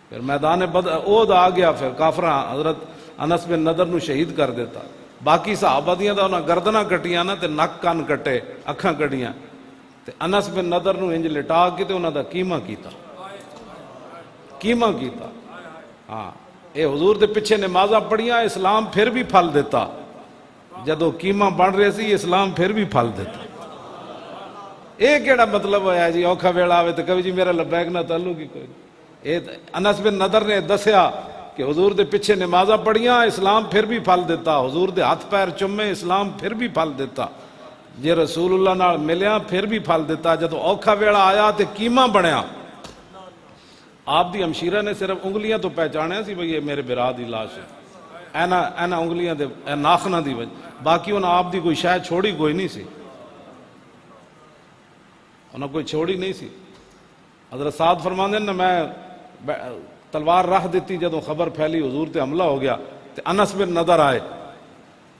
پھر میدان احد آ گیا، پھر کافراں حضرت انس بن نضر نو شہید کر دیتا. باقی صحابہ دیاں دا انہاں گردناں کٹیاں نا تے نک کن کٹے، اکھاں کٹیاں، تے انس بن نضر نو انج لٹا کے تے انہاں دا کیما کیتا. ہاں اے حضور دے پیچھے نمازاں پڑھیاں، اسلام پھر بھی پھل دیتا. جدو کیما بن رہے سی اسلام پھر بھی پھل دیتا. اے کیڑا مطلب ہویا جی اوکھا ویلا آوے تے کبھی جی میرا لبیک نہ تعلق ہی کوئی. اے انس بن نضر نے دسیا کہ حضور دے پیچھے نمازاں پڑھیاں، اسلام پھر بھی پھل دیتا. حضور دے ہاتھ پیر چومے، اسلام پھر بھی پھل دیتا. جے رسول اللہ نال ملیا پھر بھی پھل دیتا. جدو اوکھا ویلا آیا تے کیما بنیا. آپ دی ہمشیرہ نے صرف انگلیاں تو پہچانیا سی بھئی یہ میرے برا دی لاش ہے، اینا انگلیاں دے ناخناں دی وجہ، باقی انہاں آپ دی کوئی شاید چھوڑی کوئی نہیں سی، انہاں کوئی چھوڑی نہیں سی. حضرت سعد فرماندے نا میں تلوار رکھ دیتی جدوں خبر پھیلی حضور تے حملہ ہو گیا تے انس بن نضر آئے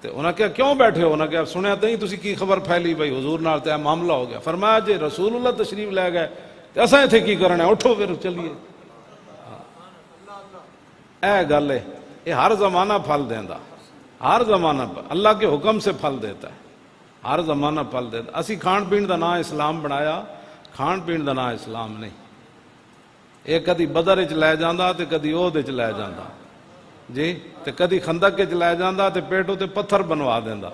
تے انہاں کہا کیوں بیٹھے ہو؟ انہاں کہا سنیا تے تسی کی خبر پھیلی بھئی حضور نال تے معاملہ ہو گیا. فرمایا جے رسول اللہ تشریف لے گئے تے اساں ایتھے کی کرنا ہے، اٹھو پھر چلیے. اے گل ہے، یہ ہر زمانہ پھل دیندا، ہر زمانہ اللہ کے حکم سے پھل دیتا ہے، ہر زمانہ پھل دیتا. اسی کھان پین دا نام اسلام بنایا، کھان پین دا نام اسلام نہیں. یہ کدی بدر وچ لے جاندا تے کدی احد وچ لے جاندا جی، تے کدی خندق وچ لے جاندا تے پیٹوں تے پتھر بنوا دیندا.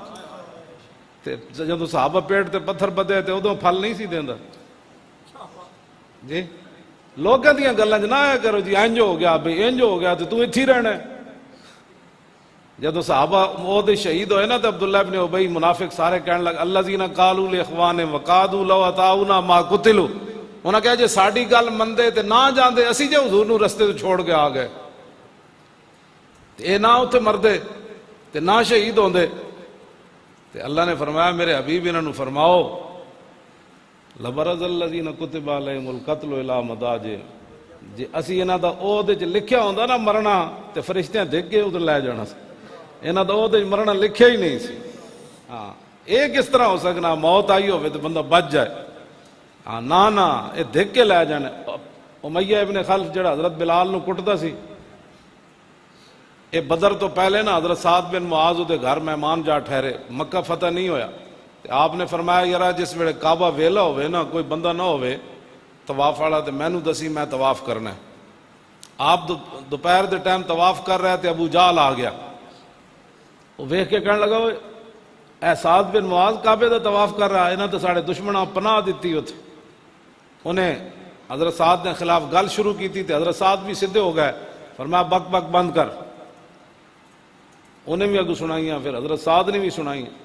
تے جدوں صحابہ پیٹ تے پتھر بدے تے ادوں پھل نہیں سی دیندا جی. لوگاں دیاں گلاں چ نہ آیا کرو جی انج ہو گیا بھئی انج ہو گیا تے تو ایتھے ہی رہنا ہے. جدو صحابہ احد شہید ہوئے نا تو عبداللہ ابن ابی منافق سارے کہنے لگے الذین قالوا لاخوانہم وقعدوا لو اطاعونا ما قتلوا. انہاں کہا جے ساڈی گل مندے تے نہ جاندے اسی جے حضور نو رستے تو چھوڑ کے آ گئے تے اے نہ اوتھے مردے تے نہ شہید ہوندے. تے اللہ نے فرمایا میرے حبیب انہاں نو فرماؤ لبرز الذین کتب علیہم القتل الی مضاجعہم. جے اسی انہاں دا احد وچ لکھیا ہوندا نا مرنا تے فرشتیاں دیکھ کے ادھر لے جانا سی. انہاں دا احد وچ مرنا لکھیا ہی نہیں سی. ہاں یہ کس طرح ہو سکنا موت آئی ہوئے تو بندہ بچ جائے. ہاں نہ یہ دیکھ کے لے جانے. امیہ ابن خلف جڑا حضرت بلال نو کٹدا سی، یہ بدر تو پہلے نا حضرت سعد بن معاذ دے گھر مہمان جا ٹھہرے، مکہ فتح نہیں ہویا. آپ نے فرمایا یارا جس ویلے کعبہ ویلا ہوئے نا کوئی بندہ نہ ہوئے طواف والا تے مینوں دسی میں طواف کرنا ہے. آپ دوپہر دے ٹائم طواف کر رہے تھے، ابو جہل آ گیا، وہ ویکھ کے کہنے لگا اے سعد بن معاذ کعبے دا طواف کر رہا ہے، انہاں تے ساڑے دشمناں پناہ دیتی ہوتے. انہیں حضرت سعد نے خلاف گل شروع کی تھی تے حضرت سعد بھی سدھے ہو گئے. فرمایا بک بک بند کر. انہیں بھی اگو سنائیاں، پھر حضرت سعد نے بھی سنائیاں.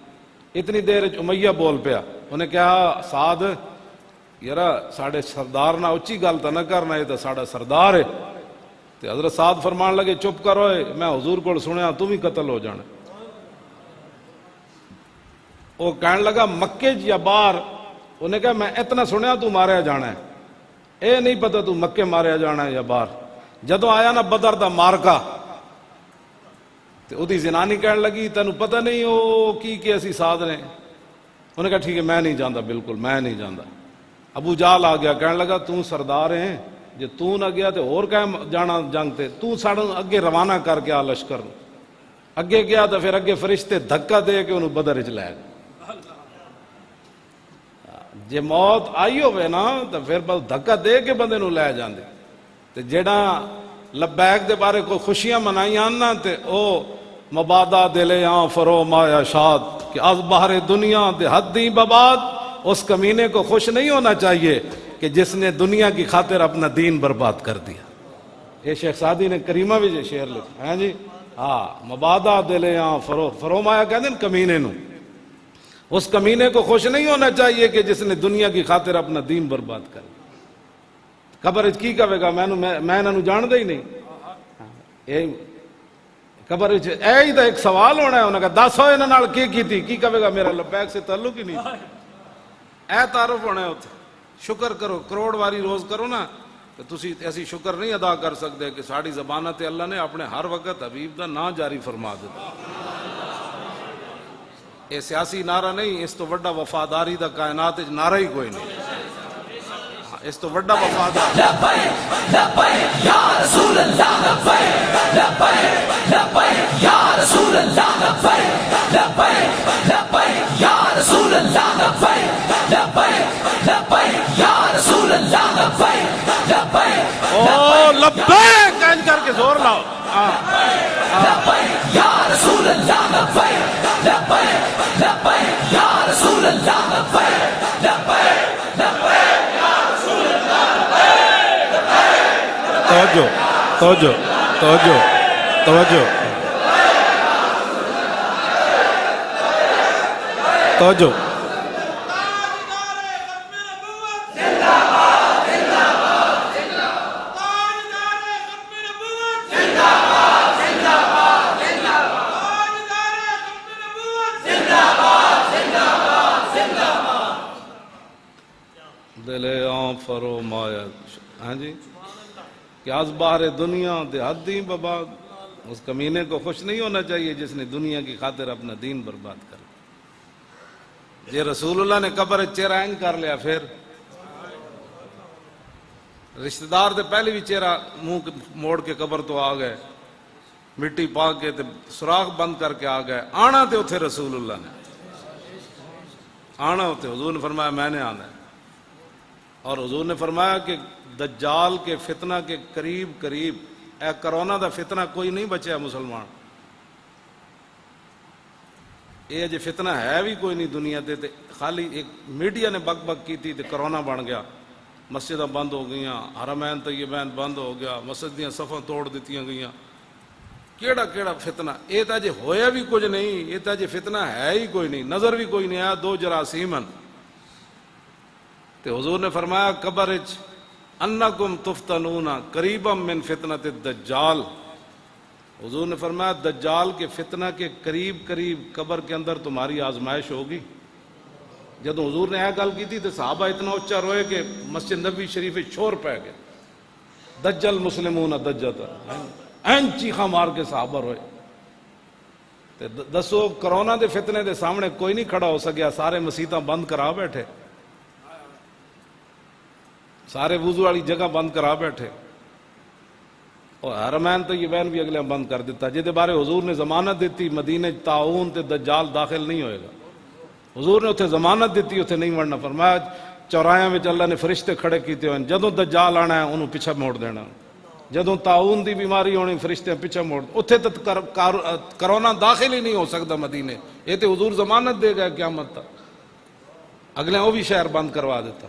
اتنی دیر امیہ بول پیا. انہیں کہا سعد یارا ساڑے سردار نہ اچھی گل تو نہ کرنا، یہ تو ساڑا سردار ہے. تے حضرت سعد فرمان لگے چپ کرو، میں حضور کو سنیا تم ہی قتل ہو جانا. وہ کہنے لگا مکے یا باہر؟ انہیں کہا میں اتنا سنیا تو ماریا جانا ہے، اے نہیں پتا تو مکے ماریا جانا ہے یا باہر. جدو آیا نا بدر دا مارکا تے او دی زنانی کہنے لگی تینوں پتہ نہیں او کی اسی سعد نے؟ انہیں کہا ٹھیک ہے میں نہیں جاندا، بالکل میں نہیں جاندا. ابو جہل آ گیا کہنے لگا تو سردار ہیں، جے تو نہ گیا تے اور کہیں جانا جنگ تے، تو ساڑھا اگے روانہ کر کے آ لشکر. اگے گیا تو پھر اگے فرشتے دھکا دے کے انہوں بدر وچ لے گئے. جے موت آئی ہوئے نا تو پھر بس دھکا دے کے بندے نو لے جاندے. تے جیڑا لبیک دے بارے کو خوشیاں منائیاں نا تے او مبادا دلے آن فرو مایا شاد کہ از بہر دنیا دے حدی بباد. اس کمینے کو خوش نہیں ہونا چاہیے کہ جس نے دنیا کی خاطر اپنا دین برباد کر دیا. یہ شیخ سعدی نے کریمہ بھی جو شعر لکھا ہے جی. ہاں مبادا دلے آن فرو مایا کہتے ہیں کمینے نو. اس کمینے کو خوش نہیں ہونا چاہیے کہ جس نے دنیا کی خاطر اپنا دین برباد کر دیا. قبر کی کہے گا میں انہوں جان دے ہی نہیں. قبر ہی تو ایک سوال ہونا ہے، انہوں نے کہا 10 ہوئے انہوں نے کی کہے گا میرا لبیک سے تعلق ہی نہیں. اے تعارف ہونا ہے اتنے. شکر کرو، کروڑ واری روز کرو نا تو تسی ایسی شکر نہیں ادا کر سکتے کہ ساڑی زبانہ تے اللہ نے اپنے ہر وقت حبیب دا نا جاری فرما دیتا. یہ سیاسی نعرہ نہیں، اس تو وڈا وفاداری دا کائنات نعرہ ہی کوئی نہیں. اس تو بڑا وفادار لبیک لبیک یا رسول اللہ لبیک لبیک لبیک یا رسول اللہ لبیک لبیک لبیک یا رسول اللہ لبیک لبیک لبیک یا رسول اللہ لبیک لبیک او لبیک کہہ کر کے زور لاؤ. لبیک یا رسول اللہ لبیک لبیک لبیک یا رسول اللہ لبیک لبیک لبیک یا رسول اللہ. توجہ توجہ توجہ توجہ توجہ. دل آں فرمایا ہاں جی کہ از باہر دنیا دیہاتی بباد. اس کمینے کو خوش نہیں ہونا چاہیے جس نے دنیا کی خاطر اپنا دین برباد کر. یہ رسول اللہ نے قبر چہرہ اینج کر لیا. پھر رشتہ دار دے پہلے بھی چہرہ منہ موڑ کے قبر تو آ گئے, مٹی پا کے تے سوراخ بند کر کے آ گئے. آنا تے اتھے رسول اللہ نے آنا ہوتے. حضور نے فرمایا میں نے آنا ہے. اور حضور نے فرمایا کہ دجال کے فتنہ کے قریب قریب اے کرونا دا فتنہ کوئی نہیں بچیا مسلمان. یہ جی فتنہ ہے بھی کوئی نہیں دنیا دے تے خالی ایک میڈیا نے بک بک کی تھی تے کرونا بن گیا. مسجداں بند ہو گئیاں, حرمین طیبین بند ہو گیا, مسجد دیاں صفاں توڑ دیتیاں گئیاں. کیڑا کیڑا فتنہ. یہ تو جی ہویا بھی کچھ نہیں, یہ تو جی فتنہ ہے ہی کوئی نہیں, نظر بھی کوئی نہیں آیا. دو جراثیمن تے حضور نے فرمایا قبر اچ انکم تفتنون قریبا من فتنۃ الدجال. حضور نے فرمایا دجال کے فتنہ کے قریب قریب قبر کے اندر تمہاری آزمائش ہوگی. جب حضور نے یہ گل کی تھی تو صحابہ اتنا اچھا روئے کہ مسجد نبی شریف شور پہ گئے. دجل مسلمون دجت این چیخا مار کے صحابہ روئے. تے دسو کرونا دے فتنے دے سامنے کوئی نہیں کھڑا ہو سکیا. سارے مسیتاں بند کرا بیٹھے, سارے وضو والی جگہ بند کرا بیٹھے, اور حرمین طیبین بھی اگلے بند کر دیتا. جہدے بارے حضور نے ضمانت دیتی مدینے طاعون تے دجال داخل نہیں ہوئے گا. حضور نے اتنے ضمانت دیتی, اتنے نہیں مرنا. فرمایا چوراہاں میں اللہ نے فرشتے کھڑے کیتے ہوئے, جدوں دجال آنا ہے انہوں پیچھے موڑ دینا. جدوں طاعون دی بیماری ہونی فرشتے پیچھے موڑ. اتنے تو کرونا داخل ہی نہیں ہو سکتا مدینے. یہ تو حضور ضمانت دے گا قیامت تک. اگلے وہ بھی شہر بند کروا دیتا.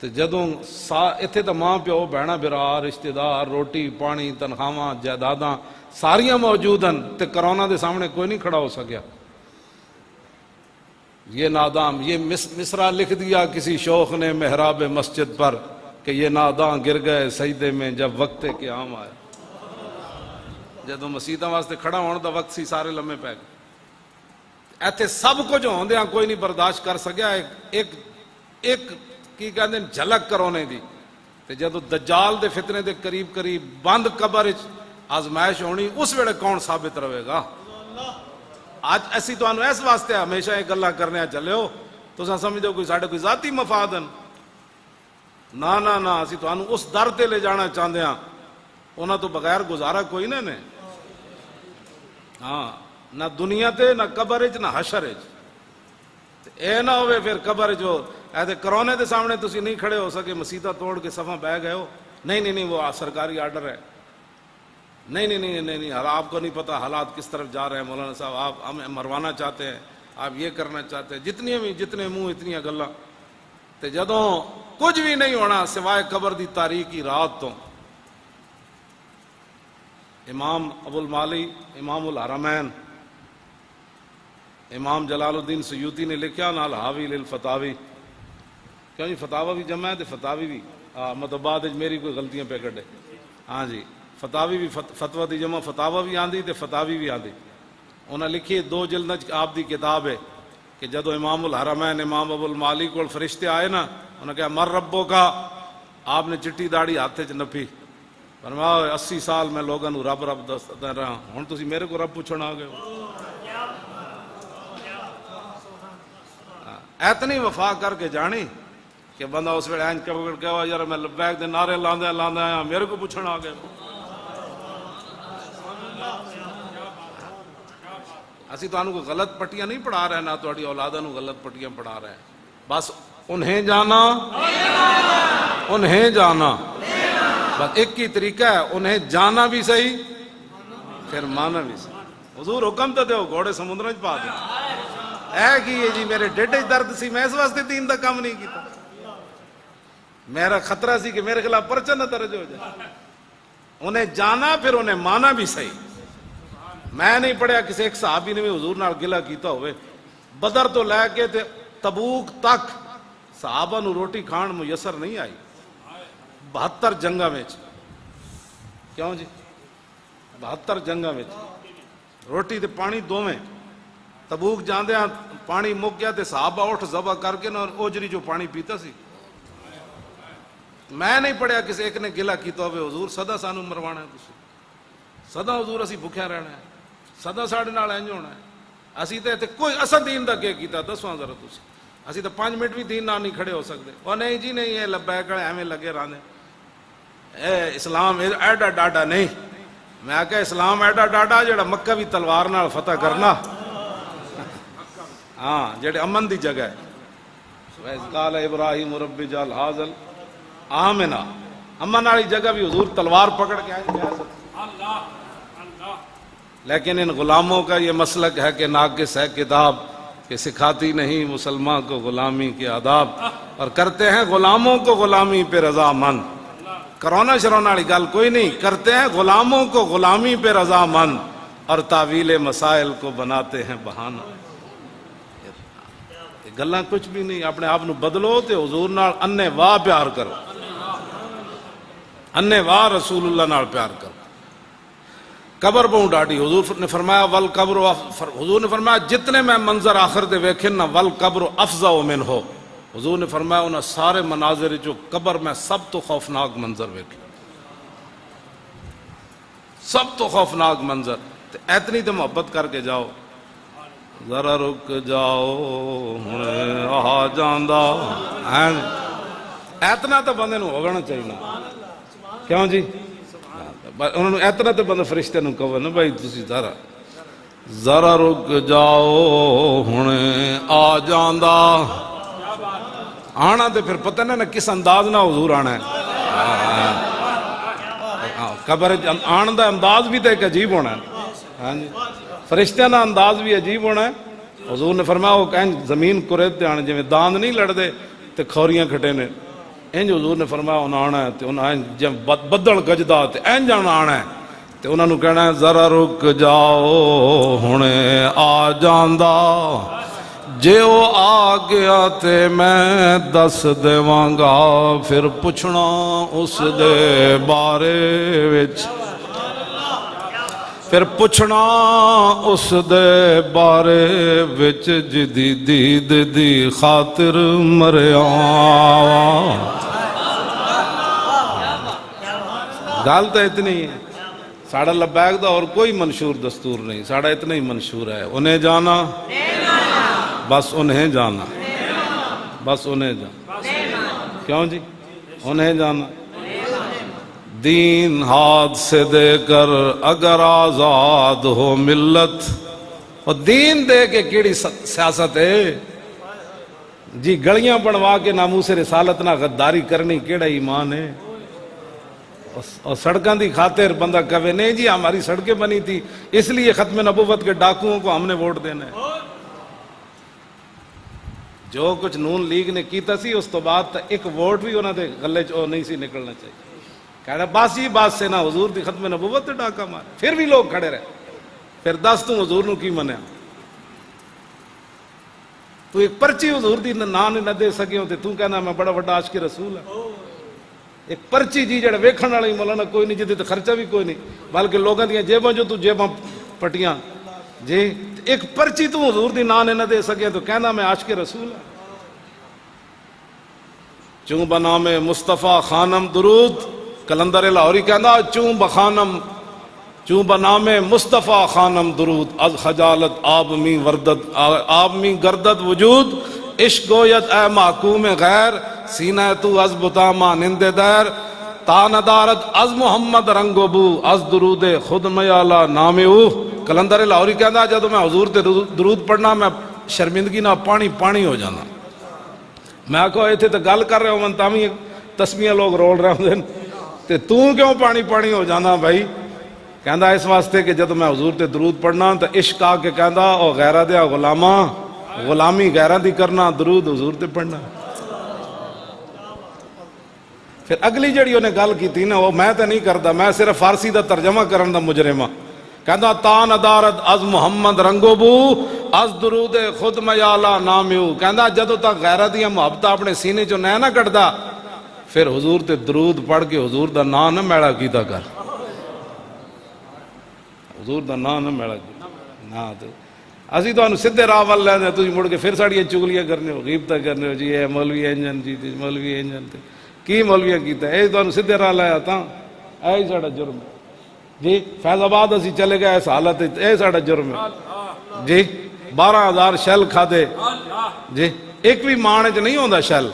تو جدوں اتنے تو ماں پیو بہنا برا رشتہ دار روٹی پانی تنخواہ جائیداداں ساریاں موجود ہیں, تے کرونا دے سامنے کوئی نہیں کھڑا ہو سکیا. یہ نادام, یہ مصرع لکھ دیا کسی شوخ نے محراب مسجد پر کہ یہ ناداں گر گئے سجدے میں جب وقت قیام آیا. جدوں مسیتاں واسطے کھڑا ہونے دا وقت سی سارے لمے پے گئے. ایتھے سب کچھ ہوندیاں کوئی نہیں برداشت کر سکیا. ایک کی کہندے ہیں جھلک کرونے دی. تے جدوں دجال دے فتنے دے قریب قریب بند قبر آزمائش ہونی, اس ویلے کون ثابت رہے گا. آج ایسی تو انو اس واسطے ہمیشہ یہ گلاں کرنے چلے ہو تو سمجھو کوئی ساڈے کوئی ذاتی مفاد ہیں. نا نا نا, اسی تو انو اس در تے لے جانا چاہتے ہیں انہاں تو بغیر گزارا کوئی نہ نے. ہاں, نہ دنیا تے نہ قبر نہ حشر. اے نہ ہوئے پھر قبر جو ایسے کرونے دے سامنے تسی نہیں کھڑے ہو سکے, مسیتہ توڑ کے صفحہ بہ گئے ہو. نہیں نہیں نہیں, وہ سرکاری آرڈر ہے. نہیں نہیں نہیں نہیں نہیں, آپ کو نہیں پتا حالات کس طرف جا رہے ہیں. مولانا صاحب آپ ہمیں مروانا چاہتے ہیں, آپ یہ کرنا چاہتے ہیں. جتنے منہ اتنی گلاں. تے جدوں کچھ بھی نہیں ہونا سوائے قبر دی تاریکی رات تو. امام ابو المالی امام الحرمین امام جلال الدین سیوطی نے لکھا نال حاوی للفتاوی. کیوں جی فتاوی بھی جمع ہے تے فتاوی بھی مطلب بعد میری کوئی غلطیاں پہ کڈے. ہاں جی, فتاوی بھی فتوی دی جمع فتاوا بھی آندی تے فتاوی بھی آندی. انہاں لکھی 2 جلد آپ دی کتاب ہے کہ جدو امام الحرمین امام ابو المالی کو فرشتے آئے نا, انہوں نے کہا مر ربوں کا. آپ نے چٹی داڑھی ہاتھ چ نپی, فرمایا 80 سال میں لوگوں نو رب رب دسدا رہا, ہن تسی میرے کو رب پوچھن آ گئے ہو. اتنی وفا کر کے جانی کہ بندہ اس ویلے اینج پکڑ کے یار میں لبیک دے نعرے لاندے لاندے آیا میرے کو پوچھن آ گئے. اسی تانوں کو غلط پٹیاں نہیں پڑھا رہے نہ تہاڈی اولاداں نوں غلط پٹیاں پڑھا رہے ہیں. بس انہیں جانا انہیں جانا بس ایک ہی طریقہ ہے, انہیں جانا بھی صحیح پھر مانا بھی صحیح. حضور حکم تو دیو گھوڑے سمندر پا دیں اے کی جی میرے ڈیڈے درد سی میں اس واسطے دین دا کام نہیں کیتا, میرا خطرہ سی کہ میرے خلاف پرچہ نہ درج ہو جائے. انہیں جانا پھر انہیں مانا بھی صحیح. میں نہیں پڑھیا کسی ایک صحابی نے بھی حضور نال گلہ کیتا ہوئے. بدر تو لے کے تے تبوک تک صحابہ نو روٹی کھان میسر نہیں آئی 72 جنگاں وچ. کیوں جی 72 جنگاں وچ روٹی تے پانی دوویں. تبوک جاندیاں پانی مک گیا تے صحابہ اٹھ ذبح کر کے نا اوجری جو پانی پیتا سی. میں نہیں پڑھیا کسی ایک نے گلہ کیتا ہوئے حضور سدا سانو مروانا ہے تسی, سدا حضور اسی بھکھیا رہنا ہے, سدا ساڈے نال انج ہونا ہے. اسی تے کوئی اساں دین دا کیا کیتا دسواں ذرا تسی. اسی تو 5 منٹ بھی دین نال نہیں کھڑے ہو سکتے. او نہیں جی نہیں یہ لبیک ایویں لگے رہنے اے اسلام ایڈا ڈاڈا نہیں. میں آکھیا اسلام ایڈا ڈاڈا جڑا مکہ بھی تلوار نال فتح کرنا ہاں جڑے امن دی جگہ ہے. وَإِذْ قَالَ إِبْرَاهِيمُ رَبِّ اجْعَلْ هَٰذَا آمنا, امن والی جگہ بھی حضور تلوار پکڑ کے آئے جا سکتے. لیکن ان غلاموں کا یہ مسلک ہے کہ ناقص ہے کتاب کہ سکھاتی نہیں مسلمان کو غلامی کے آداب, اور کرتے ہیں غلاموں کو غلامی پہ رضا مند. کرونا شرونا والی گل کوئی نہیں, کرتے ہیں غلاموں کو غلامی پہ رضا مند اور تعویل مسائل کو بناتے ہیں بہانہ. گلاں کچھ بھی نہیں, اپنے آپ نو بدلو تے حضور نال انے واہ پیار کرو, انے واہ رسول اللہ نال پیار کرو. قبر بہت ڈاڈی حضور نے فرمایا ول قبر, حضور نے فرمایا جتنے میں منظر آخر دے ویکھن نا ول قبر افضع من ہو. حضور نے فرمایا انہاں سارے مناظر جو قبر میں سب تو خوفناک منظر ویکھے, سب تو خوفناک منظر. اتنی تو محبت کر کے جاؤ, ذرا رک جاؤ ہن آ جاندا ہے, اتنا تو بندے نو ہونا چاہیے. کیوں جی انہوں نے اتنا تو بندہ فرشتے نو کہو نا بھائی تسی ذرا رک جاؤ ہن آ جاندا. آنا تو پھر پتہ نہ کس انداز نہ حضور آنا ہے. قبر آن دا انداز بھی تو ایک عجیب ہونا ہے. ہاں جی فرشتیاں دا انداز بھی عجیب ہونا ہے. حضور نے فرمایا وہ کہیں زمین کریتے آنے جویں داند نہیں لڑدے تے کھوریاں کھٹے نے, انج حضور نے فرمایا انہاں آنا ہے تے انہاں جب بدل گجدا تے انج آنا ہے تے انہاں نو کہنا ہے ذرا رک جاؤ ہن آ جاندا. جے وہ آ گیا تے میں دس دیواں گا پھر پوچھنا اس دے بارے وچ, پھر پوچھنا اس دے بارے وچ جدی دید دی خاطر مریا. گل تو اتنی ہے, ساڑھا لبیک دا اور کوئی منشور دستور نہیں, ساڑھا اتنا ہی منشور ہے انہیں جانا بس انہیں جانا, بس انہیں جانا. کیوں جی انہیں جانا. دین ہاتھ سے دے کر اگر آزاد ہو ملت, اور دین دے کے کیڑی سیاست ہے جی, گلیاں بنوا کے ناموس رسالت نہ غداری کرنی کیڑا ایمان ہے. اور سڑکاں دی خاطر بندہ کہے نہیں جی ہماری سڑکیں بنی تھی اس لیے ختم نبوت کے ڈاکوؤں کو ہم نے ووٹ دینا ہے. جو کچھ نون لیگ نے کیتا سی اس تو بعد ایک ووٹ بھی انہوں نے گلے چ نہیں سی نکلنا چاہیے. کہنا بس ہی بات سے نہ حضور دی ختم نبوت تے ڈاکہ مارے, پھر بھی لوگ کھڑے رہے. پھر دس تو حضور نو کی منیا, تو ایک پرچی حضور دی نام نہ دے سکے ہو تو کہنا میں بڑا بڑا عاشق رسول ہے. ایک پرچی جی جڑا ویکھن والا ہی مولانا کوئی نہیں, جدے تے خرچہ بھی کوئی نہیں, بلکہ لوگاں دیاں جیباں جو تو جیباں پٹیاں جی, ایک پرچی تو حضور دی نام نہ دے سکے تو کہنا میں عاشق رسول ہے. چوں بنام مصطفیٰ خانم درود, کلندر لاہوری کہنا چوں بنام مصطفیٰ خانم درود, از خجالت آب می گردد وجود, عشق گوید اے محکوم غیر سینہ تو از بتا مانند در تا ندارد از محمد رنگ و بو از درود خود میالا نام او. کلندر لاہوری کہندا جدو میں حضور تے درود پڑھنا میں شرمندگی نہ پانی پانی ہو جانا. میں آکھو ایتھے تے گل کر رہے ہو من تاویں تسمیاں لوگ رول رہے ہوندے تے تو کیوں پانی پانی ہو جانا بھائی؟ کہندا اس واسطے کہ جدو میں حضور تے درود پڑھنا تے عشق آ کے کہندا او غیرہ دیا غلاماں غلامی غیرہ دی کرنا درود حضور تے پڑھنا. پھر اگلی جڑی انہیں گل کی تھی نا وہ میں تے نہیں کردا، میں صرف فارسی دا ترجمہ کرن دا مجرمہ. کہندا تا ندارت از محمد رنگو بو از درود خود میالا نامیو. کہندا جدو تک غیرت دیا محبت اپنے سینے چو نہ کٹدا پھر حضور تے درود پڑھ کے حضور دا نام نہ میڑا کیتا کر. حضور دا نام نہ میڑا کیتا نا تے اسی تو سیدھے راہ ول لیندے تسی مڑ کے پھر ساڑیاں چگلیاں کرنے ہو غیبتاں کرنے ہو جی اے مولوی انجن جی مولوی انجن تے کی مولویاں کیتا ہے تو سیدھے راہ لایا تھا. اے ساڑا جرم ہے جی. فیض آباد اسی چلے گئے اس حالت اے ساڑا جرم ہے جی. 12,000 شل کھا دے جی. ایک بھی مانے چ نہیں ہوندا شل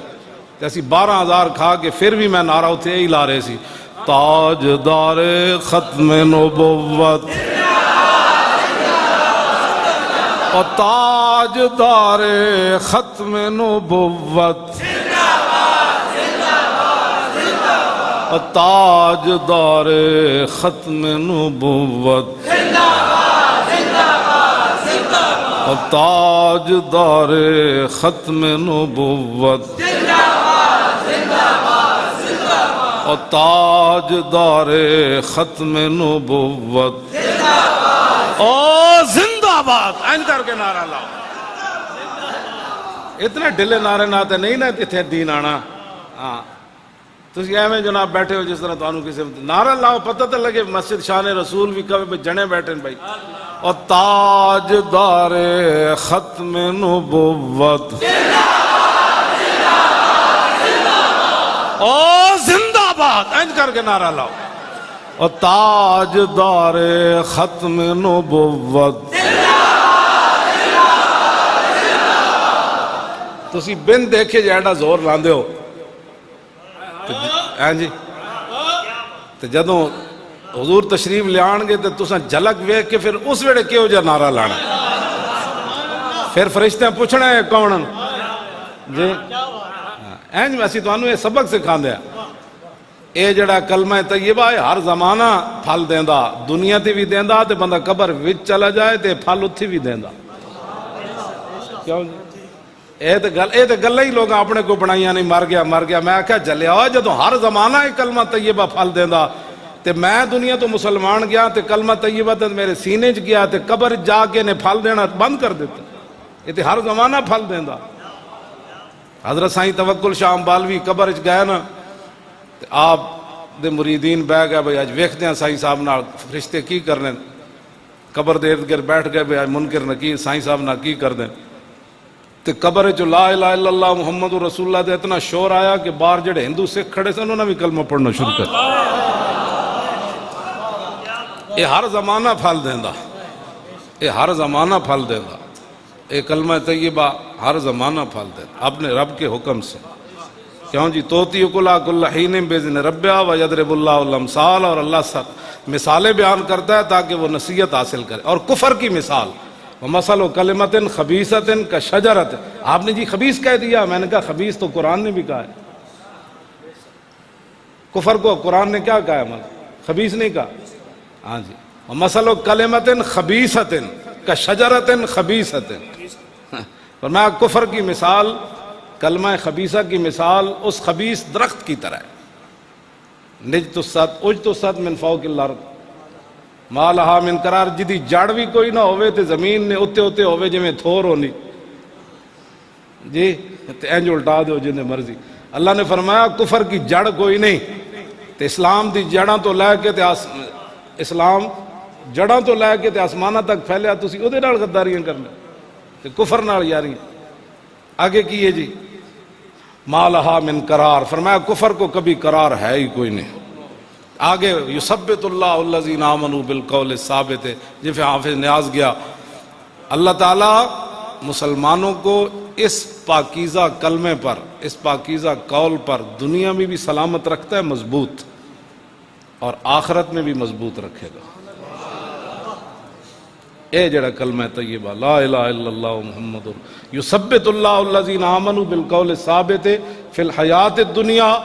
تے اسی 12,000 کھا کے پھر بھی میں نعرہ اتھے ہی لا رہے سی تاجدار ختم نبوت اور تاجدار ختم نبوت اور تاجدار ختم نبوت اور تاجدار ختم نبوت اور تاجدار ختم نبوت او زندہ باد این کر کے نعرہ لاؤ. اتنے ڈلے نعرے ناتے نہیں نا اتنے دین آنا. ہاں تسی ایویں جناب بیٹھے ہو جس طرح تانوں کسی نعرہ لاؤ پتہ تے لگے مسجد شان رسول بھی کبھی جنے بیٹھے بھائی. اور تاجدار ختم نبوت او زندہ باد این کر کے نعرہ لاؤ. اور تاجدار ختم نبوت تسی بن دیکھے جیڑا زور لاندے ہو ہاں جی. تو جدوں حضور تشریف لے آن گے تو تساں جھلک ویکھ کے پھر اس ویڑے کیوں جا نعرہ لانا. پھر فرشتے پوچھنا ہے کون جی. اینج میں اسی تانوں یہ سبق سکھاندے ہیں. اے جڑا کلمہ طیبہ ہے ہر زمانہ پھل دیندا دنیا تے بھی دیندا تے بندہ قبر وچ چلا جائے تے پھل اتھی بھی دیندا. کیوں جی اے تے گلاں ہی لوگ اپنے کو بنائیاں نہیں مر گیا. میں آکھیا جلیا جدوں ہر زمانہ ہے کلمہ طیبہ پھل دیندا تے میں دنیا تو مسلمان گیا تے کلمہ طیبہ تے میرے سینے چ گیا تے قبر جا کے نے پھل دینا بند کر دیتا. یہ تے ہر زمانہ پھل دیندا. حضرت سائیں توکل شاہ امبالوی قبر چ گئے نا تے آپ دے مریدین بہ گئے بھئی اج ویکھدے ہیں سائیں صاحب نال فرشتے کی کرنے. قبر دے ارد گرد بیٹھ گئے بھئی اج منکر نکیر سائیں صاحب نال کی کر دیں. تے قبر چ لا الہ الا اللہ محمد رسول اللہ دے اتنا شور آیا کہ باہر جڑے ہندو سکھ کھڑے سن انہوں نے بھی کلمہ پڑھنا شروع کر. یہ ہر زمانہ پھل دیندا. یہ ہر زمانہ پھل دیندا. یہ کلمہ طیبہ ہر زمانہ پھل دیندا اپنے رب کے حکم سے. کیوں جی توتی کلا کل حین باذن ربہ ویضرب اللہ الامثال. اور اللہ سب مثالیں بیان کرتا ہے تاکہ وہ نصیحت حاصل کرے. اور کفر کی مثال وَمَثَلُ كَلِمَةٍ خَبِيثَةٍ كَشَجَرَةٍ. آپ نے جی خبیث کہہ دیا. میں نے کہا خبیث تو قرآن نے بھی کہا ہے. کفر کو قرآن نے کیا کہا ہے خبیث نہیں کہا. ہاں جی وَمَثَلُ كَلِمَةٍ خَبِيثَةٍ كَشَجَرَةٍ خَبِيثَةٍ. فرمایا کفر کی مثال کلمہ خبیثہ کی مثال اس خبیث درخت کی طرح ہے. نجتست اجتست من فوق الارض ما لہا من قرار. جدی جڑ بھی کوئی نہ ہوئے تے زمین نے اتے اتے ہوئے جی میں تھور ہونی جی تے اینج الٹا دو جن مرضی. اللہ نے فرمایا کفر کی جڑ کوئی نہیں تے اسلام دی جڑاں تو لے کے تے اسلام جڑاں تو لے کے تے آسمانہ تک پھیلیا تسی او دے نال غداریاں کرنے تے کفر نال یاریاں. آگے کیے جی ما لہا من قرار. فرمایا کفر کو کبھی قرار ہے ہی کوئی نہیں. آگے یثبت اللہ الذین آمنوا بالقول الثابت. جی پھر حافظ نیاز گیا اللہ تعالیٰ مسلمانوں کو اس پاکیزہ کلمے پر، اس پاکیزہ قول پر دنیا میں بھی سلامت رکھتا ہے مضبوط، اور آخرت میں بھی مضبوط رکھے گا۔ اے جڑا کلمہ طیبہ لا الہ الا اللہ محمد یثبت اللہ الذین آمنوا بالقول الثابت فی الحیات الدنیا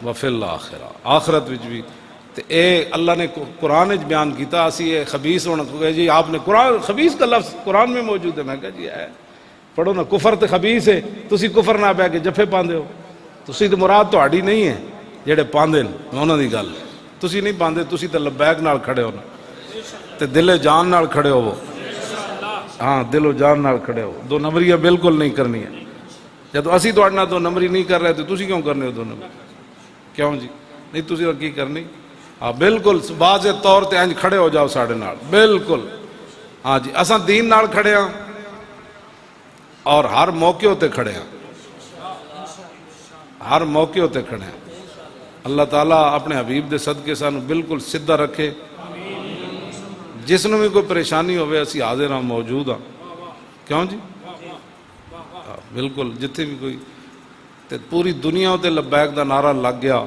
وفی الآخرہ، آخرت وچ بھی۔ تے اے اللہ نے قرآن وچ بیان کیتا، اسی اے خبیث ہونا کہ جی آپ نے قرآن، خبیث کا لفظ قرآن میں موجود ہے، میں کہا جی ہے پڑھو نا، کفر تے خبیث ہے، تسی کفر نہ بہ کے جفے پاندے ہو، تسی تے مراد تہاڈی نہیں ہے جڑے پاندے نے، انہاں دی گل تسی نہیں پاندے، تسی تے لبیک نال کھڑے ہو نا، تے دل جان نال کھڑے ہو، ہاں دل و جان نال کھڑے ہو، دو نمبریاں بالکل نہیں کرنی ہے۔ جب اسی تہاڈے نال دو نمبری نہیں کر رہے تو تسی کیوں کرنے ہو دو نمبری؟ کیوں جی نہیں تسی کی کرنی؟ ہاں بالکل واضح طور تے انج کھڑے ہو جاؤ ساڈے نال، بالکل ہاں جی، اساں دین نال کھڑے ہاں اور ہر موقع تے کھڑے ہاں، ہر موقع تے کھڑے ہیں۔ اللہ تعالیٰ اپنے حبیب دے صدقے سانو بالکل سیدھا رکھے، جس نے بھی کوئی پریشانی ہوئے اسی حاضر ہاں، موجود ہاں، کیوں جی بالکل جتھے بھی کوئی تے پوری دنیا تے لبیک دا نعرہ لگ گیا۔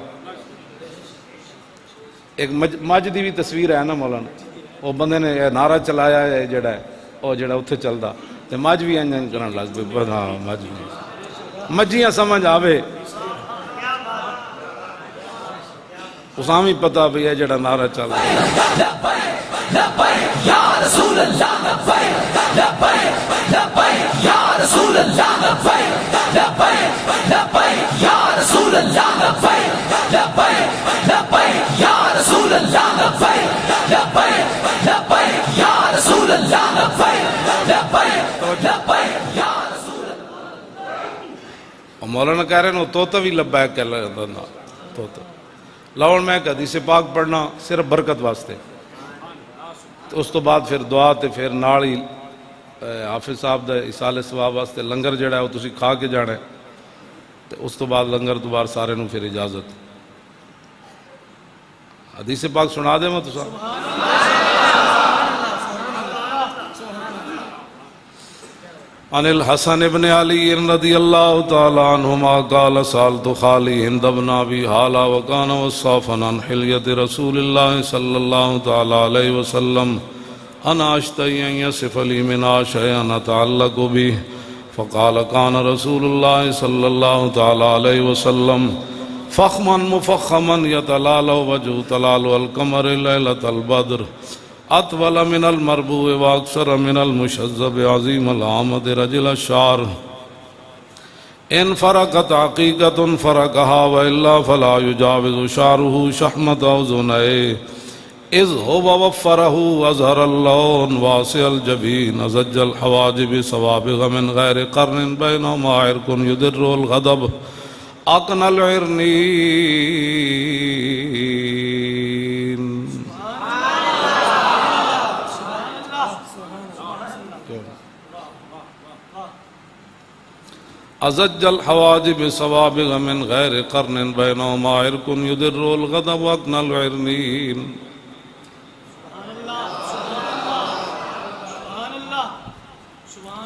ایک مجھ دی بھی تصویر ہے نا مولانا، وہ بندے نے یہ نعرہ چلایا ہے جڑا ہے وہ جڑا اتھے چلدا تے مجھ بھی انجن کرن لگ پے، ہاں مجھ بھی مجھیاں سمجھ آوے اساں بھی پتہ بھی ہے جڑا نعرہ چل رہا ہے۔ لبیک لبیک یا رسول اللہ، لبیک لبیک لبیک یا رسول اللہ، لبیک لبیک لبیک یا رسول اللہ، لبیک لبیک لبیک یا رسول اللہ، لبیک لبیک لبیک یا رسول اللہ، لبیک لبیک لبیک یا رسول اللہ۔ مولانا کہہ رہے ہیں طوطا بھی لبیک کہہ رہا ہے، طوطا لاؤڑ میں ایک حدیث پاک پڑھنا صرف برکت واسطے، تو اس تو بعد پھر دعا تے پھر نال ہی حافظ صاحب دا ایصال ثواب واسطے لنگر جڑا ہے وہ تسی کھا کے جانا ہے، تے اس تو بعد لنگر تو بعد سارے نوں پھر اجازت۔ حدیث پاک سنا دے میں تساں؟ عن الحسن ابن علی رضی اللہ تعالی عنہما قال سألت خالی ہند بن ابی حالہ وکان وصافا عن حلیت رسول اللہ صلی اللہ تعالی علیہ وسلم انا اشتہی ان یصف لی منہا شیئا اتعلق به فقال كان رسول اللہ صلی اللہ تعالی علیہ وسلم فخما مفخما یتلالو وجہ تلالو القمر لیلۃ البدر اطول من المربوع واکثر من المشذب عظیم العامد رجل الشعر ان فرقت عقیقت فرقها والا فلا يجاوز شعره شحمت اذنيه اذ هو وفره وازهر اللون واسع الجبين ازج الحواجب سوابغ من غیر قرن بینهما عرق يدر الغضب اقن العرنين ازج الحواجب سوابغ من غیر قرن بینهما عرق يدر الغضب اقن العرنين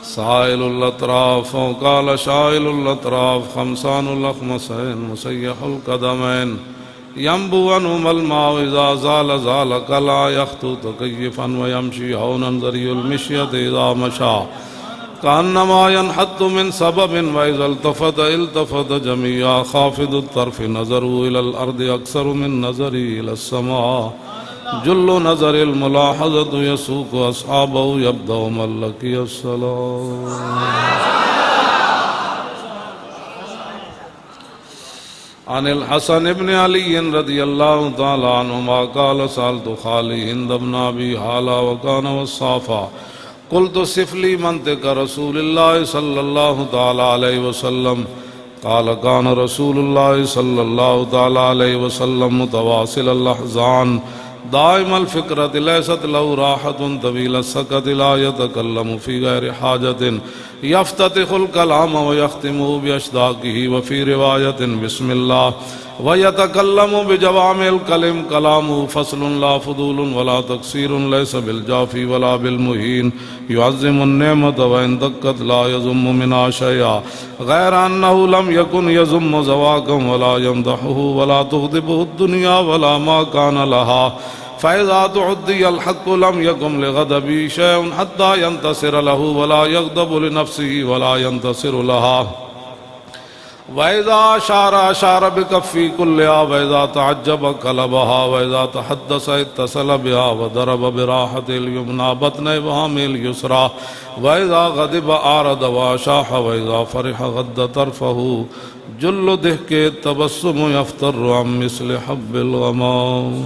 سائل الاطراف وقال شائل الاطراف خمسان الاخمسین مسیح القدمین ينبو عنهم الماء اذا زال زال کلا یخطو تکیفا ویمشی ہونا ذری المشیت اذا مشا کانما ينحط من سبب واذا التفت التفت جميعا خافض الطرف نظروا الى الارض اکثر من نظری الى السماء جل نظر الملاحظت یسوق اصحابہ یبدأ من لقی الصلاة عن الحسن ابن علی رضی اللہ تعالی عنہما قال سألت خالی ہند بن ابی حالہ وکان وصافا قلت صف لی منطق رسول اللہ صلی اللہ تعالی علیہ وسلم قال كان رسول اللہ صلی اللہ تعالی علیہ وسلم متواصل الاحزان دائم الفکرت لیست لو راحت طویل السکت لا يتکلم فی غیر حاجت يفتتح الكلام ويختم بأشداقه وفي رواية بسم الله ويتكلم بجوامع الكلم كلامه فصل لا فضول ولا تقصير ليس بالجافي ولا بالمهين يعظم النعمة وإن دقت لا يذم منها شيئا غير أنه لم يكن يذم زواكا ولا يمدحه ولا تغضبه الدنيا ولا ما كان لها فإذا تعدي الحق لم يكن لغضبه شيء حتى ينتصر له ولا يغضب لنفسه ولا ينتصر لها وإذا أشار بكفي كلها وإذا تعجب قلبها وإذا تحدث اتصل بها وضرب براحة اليمنى بطن إبهام اليسرى وإذا غضب أعرض وأشاح وإذا فرح غض طرفه جل ضحك التبسم يفتر عن مثل حب الغمام.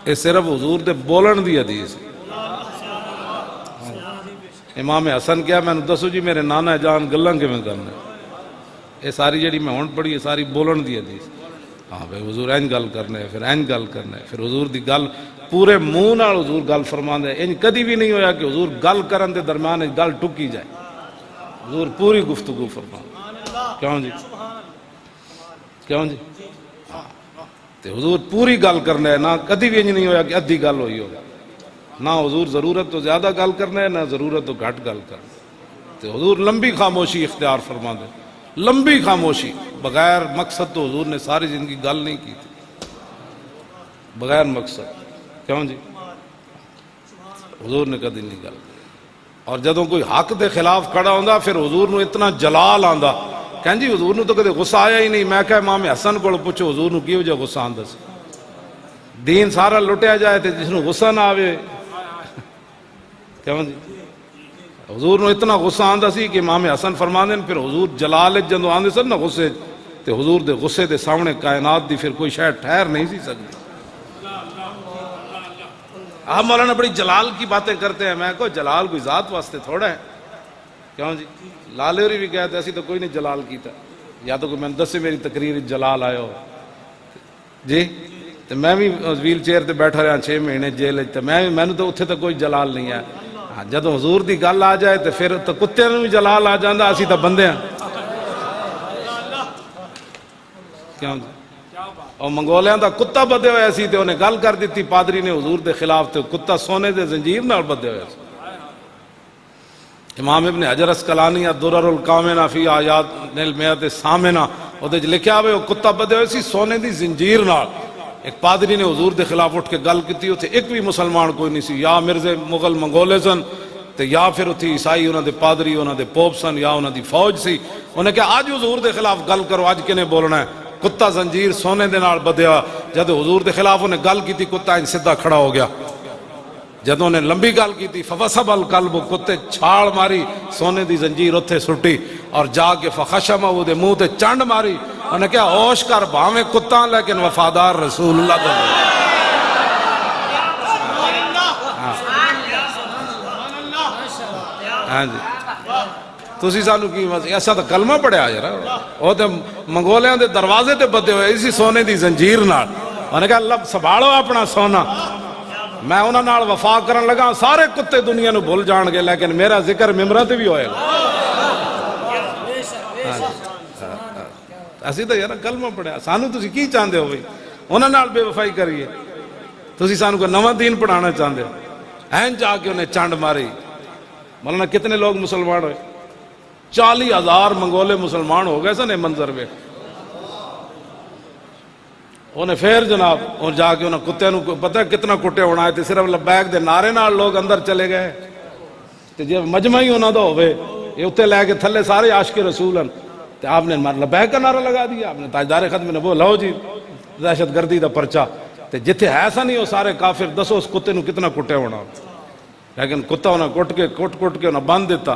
یہ صرف حضور دے بولن دی حدیث. امام حسن کیا میں نے دسو جی میرے نانا جان گلاں کیویں کرنا. یہ ساری جڑی میں ہن پڑھی یہ ساری بولن دی حدیث. ہاں بھائی حضور این گل کرنا ہے پھر این گل کرنا ہے پھر حضور دی گل پورے منہ نال حضور گل فرماندے. ان کدی بھی نہیں ہویا کہ حضور گل کرن دے درمیان گل ٹکی جائے. حضور پوری گفتگو فرماندے. کیوں جی کیوں جی تے حضور پوری گل کرنا ہے. نہ کدی بھی نہیں ہویا کہ ادھی گل ہوئی ہوگا. نہ حضور ضرورت تو زیادہ گل کرنا ہے نہ ضرورت تو گھٹ گل کرنا. تے حضور لمبی خاموشی اختیار فرما دے. لمبی خاموشی بغیر مقصد. تو حضور نے ساری زندگی گل نہیں کی تھی بغیر مقصد. کیوں جی حضور نے کدی نہیں گل. اور جدوں کوئی حق دے خلاف کھڑا ہوندا پھر حضور نو اتنا جلال آندا. کہیں جی حضور نو تو کدے غصہ آیا ہی نہیں. میں کہا امام حسن کو پوچھو حضور نو کی وجہ غصہ آندا سی. دین سارا لٹیا جائے تے جس نو غصہ نہ آوے. کیوں جی حضور نو اتنا غصہ آندا سی کہ امام حسن فرماندے پھر حضور جلال جدوں آندے سن نا غصے تے حضور دے غصے دے سامنے کائنات دی پھر کوئی شے ٹھہر نہیں سی سکتی. آپ مولانا بڑی جلال کی باتیں کرتے ہیں. میں کہو جلال کوئی ذات واسطے تھوڑا ہے. کیوں جی لالے ہوری بھی کہتے ایسی تو کوئی نہیں جلال کیتا. یا تو کوئی میں دسے میری تقریر جلال آیا ہو جی. تو میں بھی ویل چیئر تے بیٹھا رہا 6 مہینے جیل تے میں تو اتھے تو کوئی جلال نہیں ہے. جدو حضور دی گل آ جائے تو پھر تو کتے نوں بھی جلال آ جاندا. اسی تو بندے ہیں. کیوں جی اور منگولیاں دا کتا بدے ہوئے سی تے انہیں گل کر دیتی پادری نے حضور دے خلاف تے کتا سونے دے زنجیر نال بدے ہوئے سی. امام ابن حجر اسقلانی الدرر الکامنہ فی آیات المیۃ الثامنہ اودے لکھیا ہوئے وہ کتا بدے ہوئے سی سونے دی زنجیر نال. ایک پادری نے حضور دے خلاف اٹھ کے گل کیتی. اتھے ایک بھی مسلمان کوئی نہیں سی. یا مرزے مغل منگولے سن تے یا پھر اتھی عیسائی انہاں دے پادری انہاں دے پوپ سن یا انہاں دی فوج سی. انہیں کہا آج حضور دے خلاف گل کرو. آج کنے بولنا ہے. کتا زنجیر سونے دے نال بدیا. جد حضور دے خلاف انہیں گل کی تھی کتا ان سدھا کھڑا ہو گیا. جدوں انہیں لمبی گل کی تھی فوسب القلب کتے چھاڑ ماری سونے دی زنجیر اتھے سٹی اور جا کے فخشم وہ دے منہ تے چنڈ ماری. انہیں کہا ہوش کر بھاویں کتا لیکن وفادار رسول اللہ دا. ہاں جی تسی سانو کی ایسا تو کلمہ پڑھیا یار. وہ تے منگولیاں دے دروازے تے بدے ہوئے اسی سونے دی زنجیر نال. انہیں کہا اللہ سنبھالو اپنا سونا. میں انہاں نال وفا کرن لگا. سارے کتے دنیا نو بھول جان گے لیکن میرا ذکر ممبراں تے بھی ہوئے گا. اسی تو یار کلمہ پڑھیا. سانو تسی کی چاہندے ہو بھائی انہاں نال بے وفائی کریے. تسی سانو کو نواں دین پڑھانا چاہندے ہو. این جا کے انہیں چانڈ ماری. مولانا کتنے لوگ مسلمان ہوئے 40,000 منگولے مسلمان ہو گئے سن. منظر وے انہیں پھر جناب اور جا کے انہیں کتے نو پتہ کتنا کٹے ہونا ہے. صرف لبیک دے نعرے نال لوگ اندر چلے گئے. تے جب مجمع ہی انہاں دا ہوئے یہ اتنے لے کے تھلے سارے عاشق رسول ہیں. تے آپ نے لبیک کا نعرہ لگا دیا. آپ نے تاجدار ختم نے وہ لو جی دہشت گردی دا پرچہ. تے جتھے ایسا نہیں ہو سارے کافر. دسو اس کتے نو کتنا کٹے ہونا. لیکن کتا انہیں کٹ کے انہیں باندھ دیتا.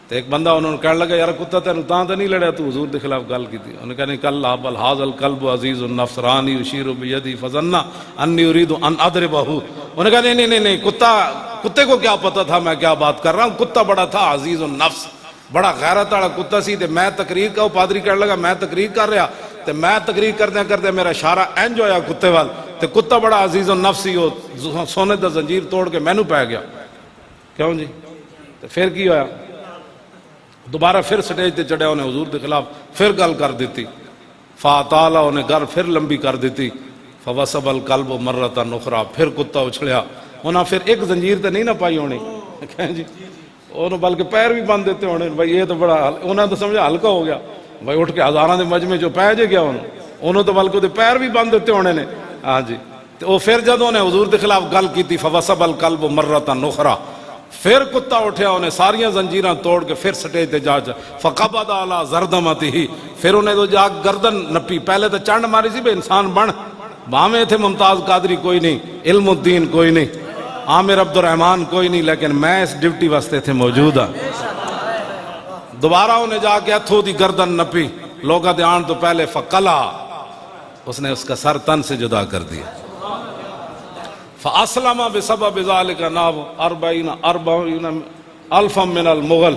تو ایک بندہ انہوں نے کہنے لگا یار کتا تینوں تاں تے نہیں لڑیا تو حضور دے خلاف گل کی تھی. انہوں نے کہا نہیں کلا بل ھذا القلب عزیز النفس رانی یشیر بیدی فظن انی اريد ان اضربہ. انہوں نے کہا نہیں کتے کو کیا پتا تھا میں کیا بات کر رہا ہوں. کتا بڑا تھا عزیز النفس بڑا غیرت والا کتا سی. تے میں تقریر کا پادری کہنے لگا میں تقریر کر رہا تے میں تقریر کردے میرا اشارہ انج ہویا کتے وال تے کتا بڑا عزیز النفس سی، وہ سونے دا زنجیر توڑ کے مینو پی گیا. کیوں جی؟ تے پھر کی ہویا؟ دوبارہ پھر سٹیج تے چڑھیا، انہیں حضور دے خلاف پھر گل کر دیتی. فاطالہ انہیں گل پھر لمبی کر دیتی. فوسب القلب مرتا نخرا، پھر کتا اچھلیا. انہاں پھر ایک زنجیر تے نہیں نہ پائی ہونی جی، انہوں بلکہ پیر بھی بند دیتے ہونے. بھائی یہ تو بڑا انہوں تو سمجھا ہلکا ہو گیا. بھائی اٹھ کے ہزاراں دے مجمع جو پہ جے گیا انہوں تو بلکہ پیر بھی بند دیتے ہونے نے. ہاں جی، تو وہ پھر جدوں نے حضور دے خلاف گل کی تھی فوسب القلب مرتا نخرا، پھر کتا اٹھیا، انہیں ساریاں زنجیراں توڑ کے پھر سٹیج تے جا فقبض علی زردمتہ، پھر انہیں تو جا گردن نپی. پہلے تو چنڈ ماری سی بے انسان بن، بھاویں تھے ممتاز قادری کوئی نہیں، علم الدین کوئی نہیں، عامر عبد الرحمن کوئی نہیں، لیکن میں اس ڈیوٹی واسطے تھے موجود ہاں. دوبارہ انہیں جا کے ہتھوں دی گردن نپی لوگاں دے آن تو پہلے. فقلا، اس نے اس کا سر تن سے جدا کر دیا. فاسلم بسبب ذلك نحو 40 الفا من المغل.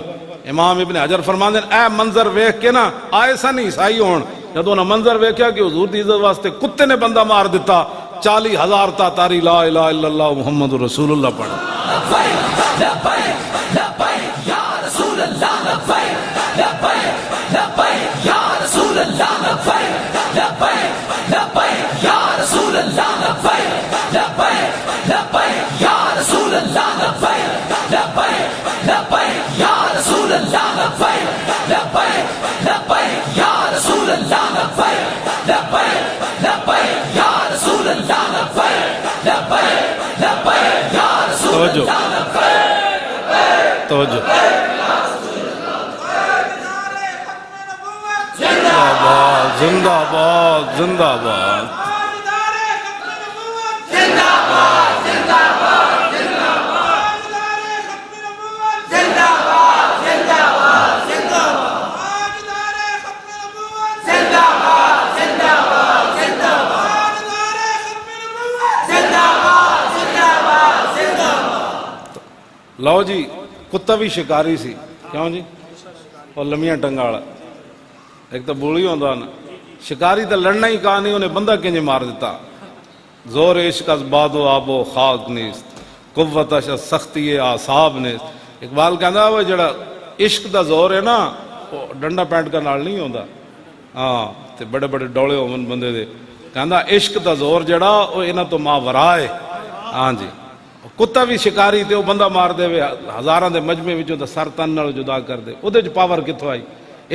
امام ابن حجر فرماندے اے منظر ویکھ کے نا آئے سن عیسائی ہون، جدوں انہاں منظر ویکھیا کہ حضور دی عزت واسطے کتے نے بندہ مار دیتا، 40,000 تا تاری لا الہ الا اللہ محمد رسول اللہ پڑھا. لبیک لبیک لبیک یا رسول اللہ، لبیک لبیک لبیک یا رسول اللہ، لبیک لبیک لبیک یا رسول اللہ، لبیک لبیک لبیک یا رسول اللہ، لبیک لبیک لبیک یا رسول اللہ، لبیک لبیک لبیک یا رسول اللہ، لبیک لبیک لبیک یا رسول اللہ، لبیک لبیک لبیک یا رسول توجہ توجہ. زندہ باد زندہ باد زندہ باد. لو جی، کتا بھی شکاری سی. کیوں جی؟ اور لمیاں ٹنگا والا ایک تو بولی ہوندا نا. شکاری تو لڑنا ہی کہا نہیں، انہیں بندہ کنجے مار دیتا. زور عشق از باد و آب و خاک نیست، قوت از سختی اعصاب نیست. اقبال کہندا وہ جڑا عشق دا زور ہے نا، وہ ڈنڈا پینٹ کا نال نہیں ہوندا. ہاں تے بڑے بڑے ڈولے ہون بندے دے. کہندا عشق دا زور جڑا وہ انہاں تو ماورا ہے. ہاں جی، کتا بھی شکاری تے وہ بندہ مار دے وے، ہزاراں دے مجمع وچوں تے سر تن نال جدا کر دے. اودے وچ پاور کتھوں آئی؟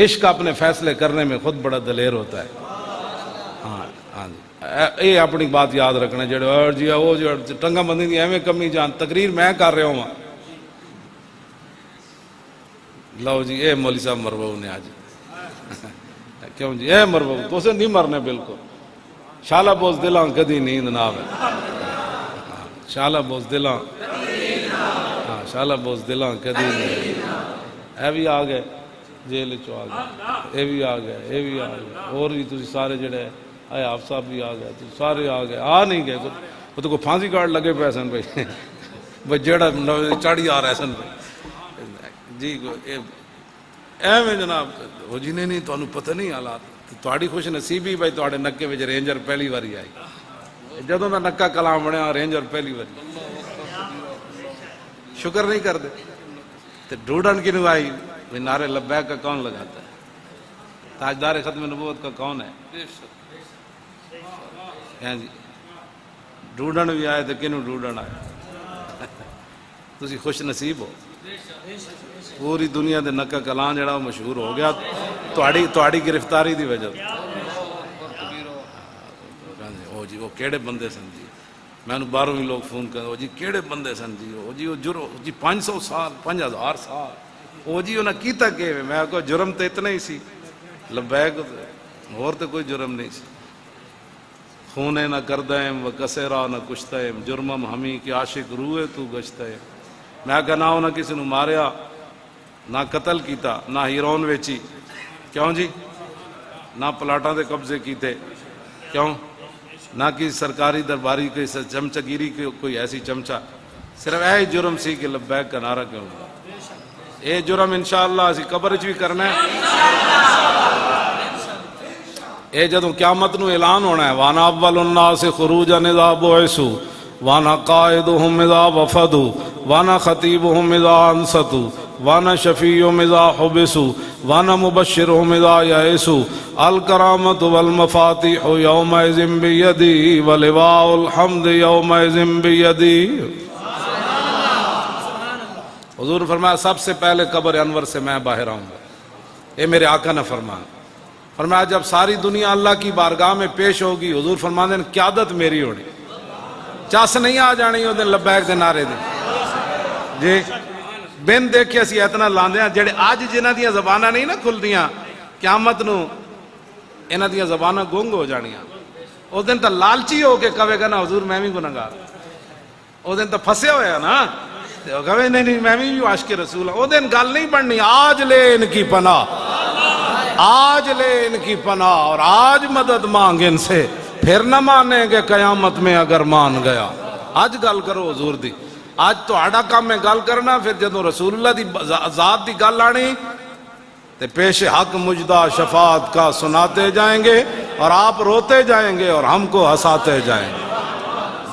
عشق اپنے فیصلے کرنے میں خود بڑا دلیر ہوتا ہے. ہاں ہاں جی، اے اپنی بات یاد رکھنا. جڑے اور جی وہ جو ٹنگا بندی دی ایویں کمی جان تقریر میں کر رہا ہوں. لو جی، اے مولوی صاحب مربو نے آج کیوں جی؟ اے مربو تو سے نہیں مرنے بالکل. شالا بوز دلاں کدی نیند نہ آوے. شالا بوز دلاں، ہاں شالا بوز دلاں کدی نیند. اے بھی آ گئے جیل چو، آ گئے اے بھی آ گئے، اے بھی آ گئے، اور بھی تسی سارے جڑے اے آپ صاحب بھی آ گئے، تسی سارے آ گئے. آ نہیں گئے وہ تو کوئی پھانسی کارڈ لگے پے سن بھائی بھائی جڑا چڑھی آ رہے سن جی. ایویں جناب وہ جی نہیں تمہیں پتہ نہیں حالات. تھوڑی خوش نصیبی بھائی تھوڑے نکے وچ رینجر پہلی واری آئی. جدوں دا نکا کلام بنیا رینجر پہلی واری. شکر نہیں کرتے تو ڈھونڈن کنوں آئی؟ نعرے لبیک کا کون لگاتا ہے؟ تاجدار ختم نبوت کا کون ہے؟ جی ڈھونڈن بھی آئے تو کنوں ڈھونڈن آئے؟ تسی خوش نصیب ہو. پوری دنیا دے نکا کلام جڑا وہ مشہور ہو گیا تہاڑی گرفتاری دی وجہ. او جی وہ کیڑے بندے سن جی؟ میں نے باہروں بھی لوگ فون کر او جی کیڑے بندے سن جی؟ او جی وہ جرم جی 500 سال 5000 سال. او جی انہیں کیتا کہ میں کہا جرم تو اتنا ہی سی. لبیک اور تو کوئی جرم نہیں سی. خونے نہ کردائم و کسیرا نہ کشتائم، جرمم ہمیں کہ عاشق روئے تو گشتائم. میں کہا نہ انہیں کسی نے ماریا، نہ قتل کیتا، نہ ہیرون ویچی. کیوں جی؟ نہ پلاٹاں دے قبضے کیتے. کیوں؟ نہ کسی سرکاری درباری کی چمچگیری کی کوئی ایسی چمچہ. صرف اے جرم سی کہ لبیک کا نعرہ کیوں ہوا. اے جرم انشاءاللہ اسی قبر وچ بھی کرنا ہے. اے جدوں قیامت نو اعلان ہونا ہے، وانا اول الناس خروجا اذا بعثوا وانا قائدهم اذا وفدوا وانا خطیبهم اذا انصتوا وانا شفیعهم اذا حبسوا وانا مبشرهم اذا یئسوا الکرامۃ والمفاتیح یومئذ بیدی ولواء الحمد یومئذ بیدی۔ حضور نے فرمایا سب سے پہلے قبر انور سے میں باہر آؤں گا، یہ میرے آقا نے فرمایا جب ساری دنیا اللہ کی بارگاہ میں پیش ہوگی، حضور فرماتے ہیں قیادت میری ہونی، چس نہیں آ جانی وہ دن لبیک دے نعرے دے جی بن دیکھے اسی اتنا لاندے ہیں جڑے آج جنہ دیاں زباناں نہیں نا کھل دیاں، قیامت نو انہاں دیاں زباناں گنگ ہو جانیاں۔ اس دن تو لالچی ہو کے کہے گا نا حضور میں بھی گنہگار، اس دن تو پھسے ہویا نا، کہے نہیں میں بھی عاشق رسول ہوں، اس دن گل نہیں بننی آج لے ان کی پناہ، آج لے ان کی پناہ اور آج مدد مانگ ان سے، پھر نہ مانیں گے قیامت میں اگر مان گیا۔ آج گل کرو حضور دی، آج تو آڑا کام میں گل کرنا، پھر جدوں رسول اللہ دی ذات دی گل آنی تے پیش حق مجدہ شفاعت کا سناتے جائیں گے اور آپ روتے جائیں گے اور ہم کو ہساتے جائیں گے۔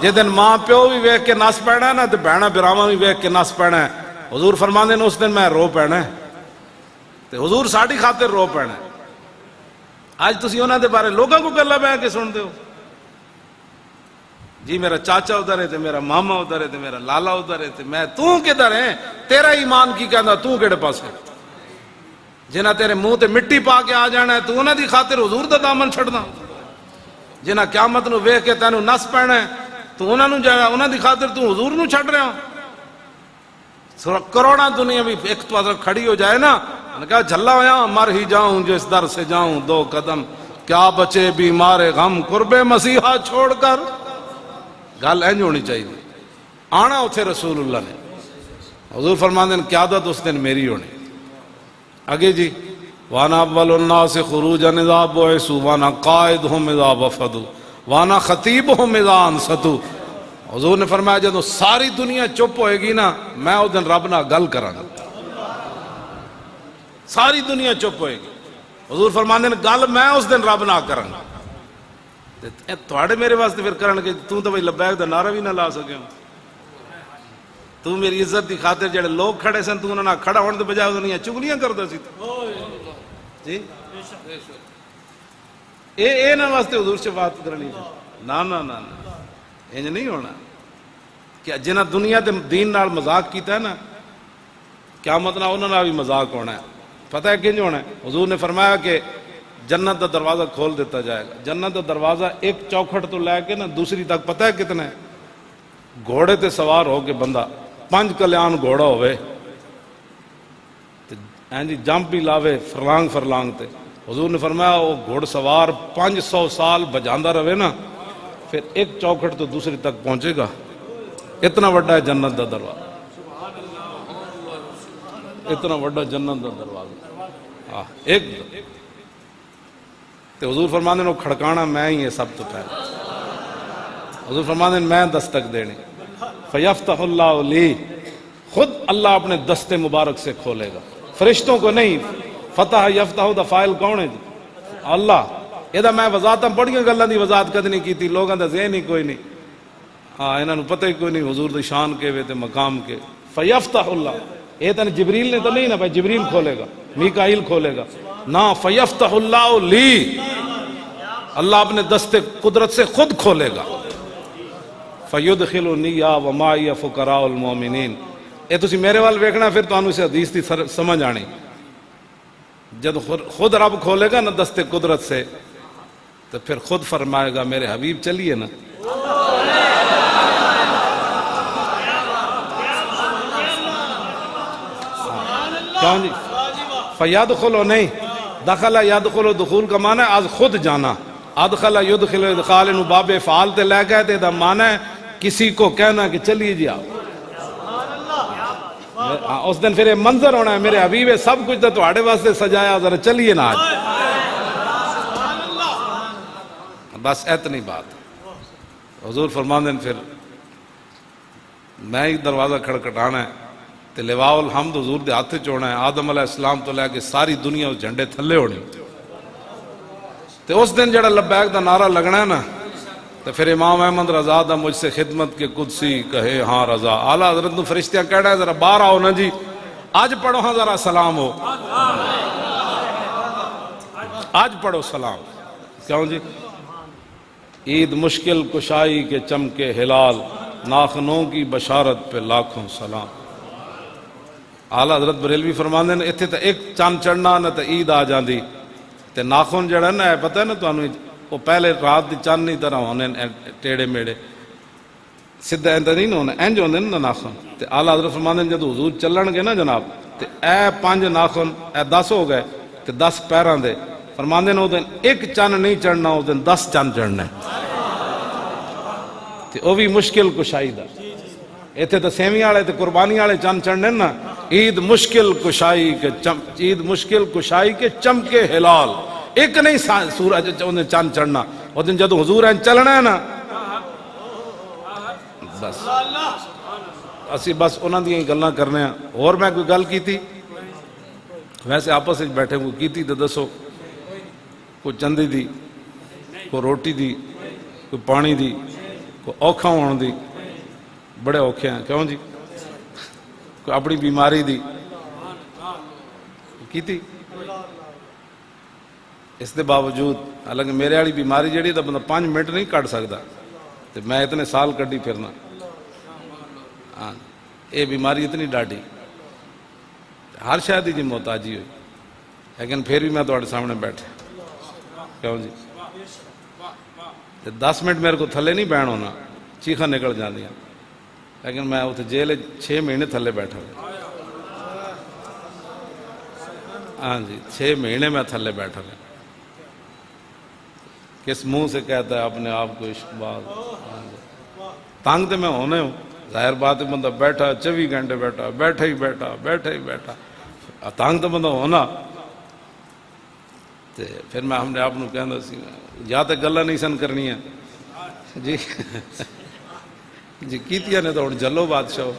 جس دن ماں پیو بھی ویکھ کے نس پینا ہے نا تے بہنا براواں بھی ویکھ کے نس پینا ہے، حضور فرماندے نے اس دن میں رو پینا ہے تے حضور ساڈی خاطر رو پینا ہے۔ آج تسی انہاں دے بارے لوگاں کو گلاں بیٹھ کے سن دے ہو، جی میرا چاچا ادھر ہے تے میرا ماما ادھر ہے تے میرا لالا ادھر ہے تے میں تو کدھر ہے، تیرا ایمان کی کہندا تو کیڑے پاس ہے، جنہ تیرے منہ تے مٹی پا کے آ جانا ہے تو انہاں دی خاطر حضور دا دامن چھڑنا، جنہ قیامت نو ویکھ کے تینوں نس پینا ہے تو انہاں دی خاطر تو حضور نو چھڑ رہا ہوں۔ کروڑاں دنیا بھی ایک تو کھڑی ہو جائے نا، نے کہا جھلا ہویا مر ہی جاؤں جس در سے جاؤں دو قدم، کیا بچے بیمار غم قرب مسیحا چھوڑ کر، گل اینج ہونی چاہیے، آنا اتھے رسول اللہ نے۔ حضور فرماندے ہیں قیادت اس دن میری ہونی۔ آگے جی وانا اول الناس خروجا اذا بعثوا وانا قائدهم اذا وفدوا وانا خطیبهم اذا انصتوا۔ حضور نے فرمایا جدوں ساری دنیا چپ ہوئے گی نا میں اس دن رب نال گل کراں گا، ساری دنیا چپ ہوئے گی، حضور فرماندے ہیں گل میں اس دن رب نال کراں گا، تھوڑے میرے واسطے پھر کرن کہ تو بھئی لبیک دا نعرہ بھی نہ لا سکے، تو میری عزت دی خاطر جڑے لوگ کھڑے سن تو انہاں نال کھڑا ہونے دے بجائے انہاں چگلیاں کردا سی جی اے نہ واسطے حضور سے بات کرنی نا نا نا نا انج نہیں ہونا کہ جنہ دنیا تے دین نال مذاق کیتا ہے نا قیامت نال انہاں نال بھی مذاق ہونا ہے۔ پتہ ہے کنج ہونا ہے؟ حضور نے فرمایا کہ جنت دا دروازہ کھول دیتا جائے گا، جنت دا دروازہ ایک چوکھٹ تو لے کے نا دوسری تک پتہ ہے کتنا ہے؟ گھوڑے تے سوار ہو کے بندہ 5 کلیان گھوڑا ہوئے جی جمپ بھی لاوے فرلانگ تے، حضور نے فرمایا وہ گھوڑ سوار 500 سال بجاندہ رہے نا پھر ایک چوکھٹ تو دوسری تک پہنچے گا، اتنا بڑا ہے جنت دا دروازہ، اتنا بڑا جنت دا دروازہ ایک تو حضور فرماندے نے کھڑکانا میں ہی ہے سب تو پہلے، حضور فرماندے میں دستک دینی، فیفتح اللہ لی، خود اللہ اپنے دستے مبارک سے کھولے گا، فرشتوں کو نہیں۔ فتح یفتح دا فائل کون ہے جی؟ اللہ۔ یہ دا میں وضاحتاں بڑیاں گلاں دی وضاحت کد نہیں کیتی، لوگاں دا ذہن ہی کوئی نہیں، انہاں نوں پتہ ہی کوئی نہیں حضور دی شان کے وے تے مقام کے۔ فیفتح اللہ، یہ تو جبریل نے تو نہیں نا بھائی جبریل کھولے گا میکائیل کھولے گا نا، فیفتح اللہ لی، اللہ اپنے دستے قدرت سے خود کھولے گا۔ فیدخلنی ومعی فقراء المومنین، یہ تسی میرے وال ویکھنا پھر تانوں اس حدیث دی سمجھ آنی، جب خود رب کھولے گا نا دستے قدرت سے تو پھر خود فرمائے گا میرے حبیب چلیے نا، کیوں جی؟ فیدخلو نہیں، دخل یدخلو، دخول کا معنی ہے از خود جانا، ادخل یدخل ادخال انہوں باب فعال تے لے گئے تے دا معنی ہے کسی کو کہنا کہ چلیے جی آپ، اس دن پھر یہ منظر ہونا ہے میرے حبیب سب کچھ تو آڑے واسطے سجایا، ذرا چلیے نا آج، بس اتنی بات۔ حضور فرماندے پھر میں ہی دروازہ کھڑکھٹانا ہے تے لواء الحمد حضور دے ہاتھ چ ہونا ہے، آدم علیہ السلام تو لے کے ساری دنیا اس جھنڈے تھلے ہونی، تے اس دن جڑا لبیک دا نعرہ لگنا ہے نا تو پھر امام احمد رضا دا مجھ سے خدمت کے قدسی کہے ہاں رضا. اعلیٰ حضرت نو فرشتیاں کہڑا ہے ذرا باہر آؤ نا جی, آج پڑھو ہاں ذرا سلام ہو, آج پڑھو سلام. کیوں جی؟ عید مشکل کشائی کے چمکے ہلال, ناخنوں کی بشارت پہ لاکھوں سلام. اعلیٰ حضرت بریلوی فرماندے نے اتھے تے ایک چاند چڑھنا نہ تے عید آ جاندی, تے ناخن جڑا نا ہے پتہ ہے نا تانوں وہ پہلے رات دی چاند نہیں طرح ہونے ٹیڑے میڑے سدھا اندر نہیں ہونے انج ہوندے نا ناخن. تے اعلیٰ حضرت فرماندے نے جدوں حضور چلن گے نا جناب تے اے 5 ناخن اے 10 ہو گئے تے 10 پیراں دے. فرماندے نے او دن ایک چاند نہیں چڑھنا, او دن 10 چاند چڑھنا ہے. تے او بھی مشکل کشائی دا. ایتھے تے سیویاں والے تے قربانی والے چاند چڑھنے نا. عید مشکل کشائی کے چمکے ہلال, ایک نہیں سورج چاند چڑھنا. او دن جدوں حضور ہیں چلنا ہے نا بس اسی بس انہاں دیاں گلاں کرنے ہیں. اور میں کوئی گل کیتی ویسے آپس وچ بیٹھے کوئی کیتی تے دسو, کوئی چندی دی, کوئی روٹی دی, کوئی پانی دی, کوئی اوکھا ہون دی, بڑے اوکھے ہیں کیوں جی, کوئی اپنی بیماری دی کیتی. اس دے باوجود حالانکہ میرے والی بیماری جڑی تو بندہ 5 منٹ نہیں کٹ سکتا, تو میں اتنے سال کڈی پھرنا. ہاں یہ بیماری اتنی ڈاڈی, ہر شاید ہی جی محتاجی ہوئی, لیکن پھر بھی میں تھوڑے سامنے بیٹھا. کیوں جی؟ 10 منٹ میرے کو تھلے نہیں بہن ہونا, چیخاں نکل جاندیاں, لیکن میں اتنے جیل 6 مہینے تھلے بیٹھا. ہاں جی 6 مہینے میں تھلے بیٹھا رہا. کس منہ سے کہتا ہے اپنے آپ کو عشق باز. تنگ تو میں ہونے ہوں, ظاہر بات ہے, بندہ بیٹھا 24 گھنٹے بیٹھا, بیٹھا ہی بیٹھا, تنگ تو بندہ ہونا. پھر میں ہم نے آپ کہنا سی یا تو گلا نہیں سن کرنی جی جی کیتیا نے تو ہوں جلو بادشاہ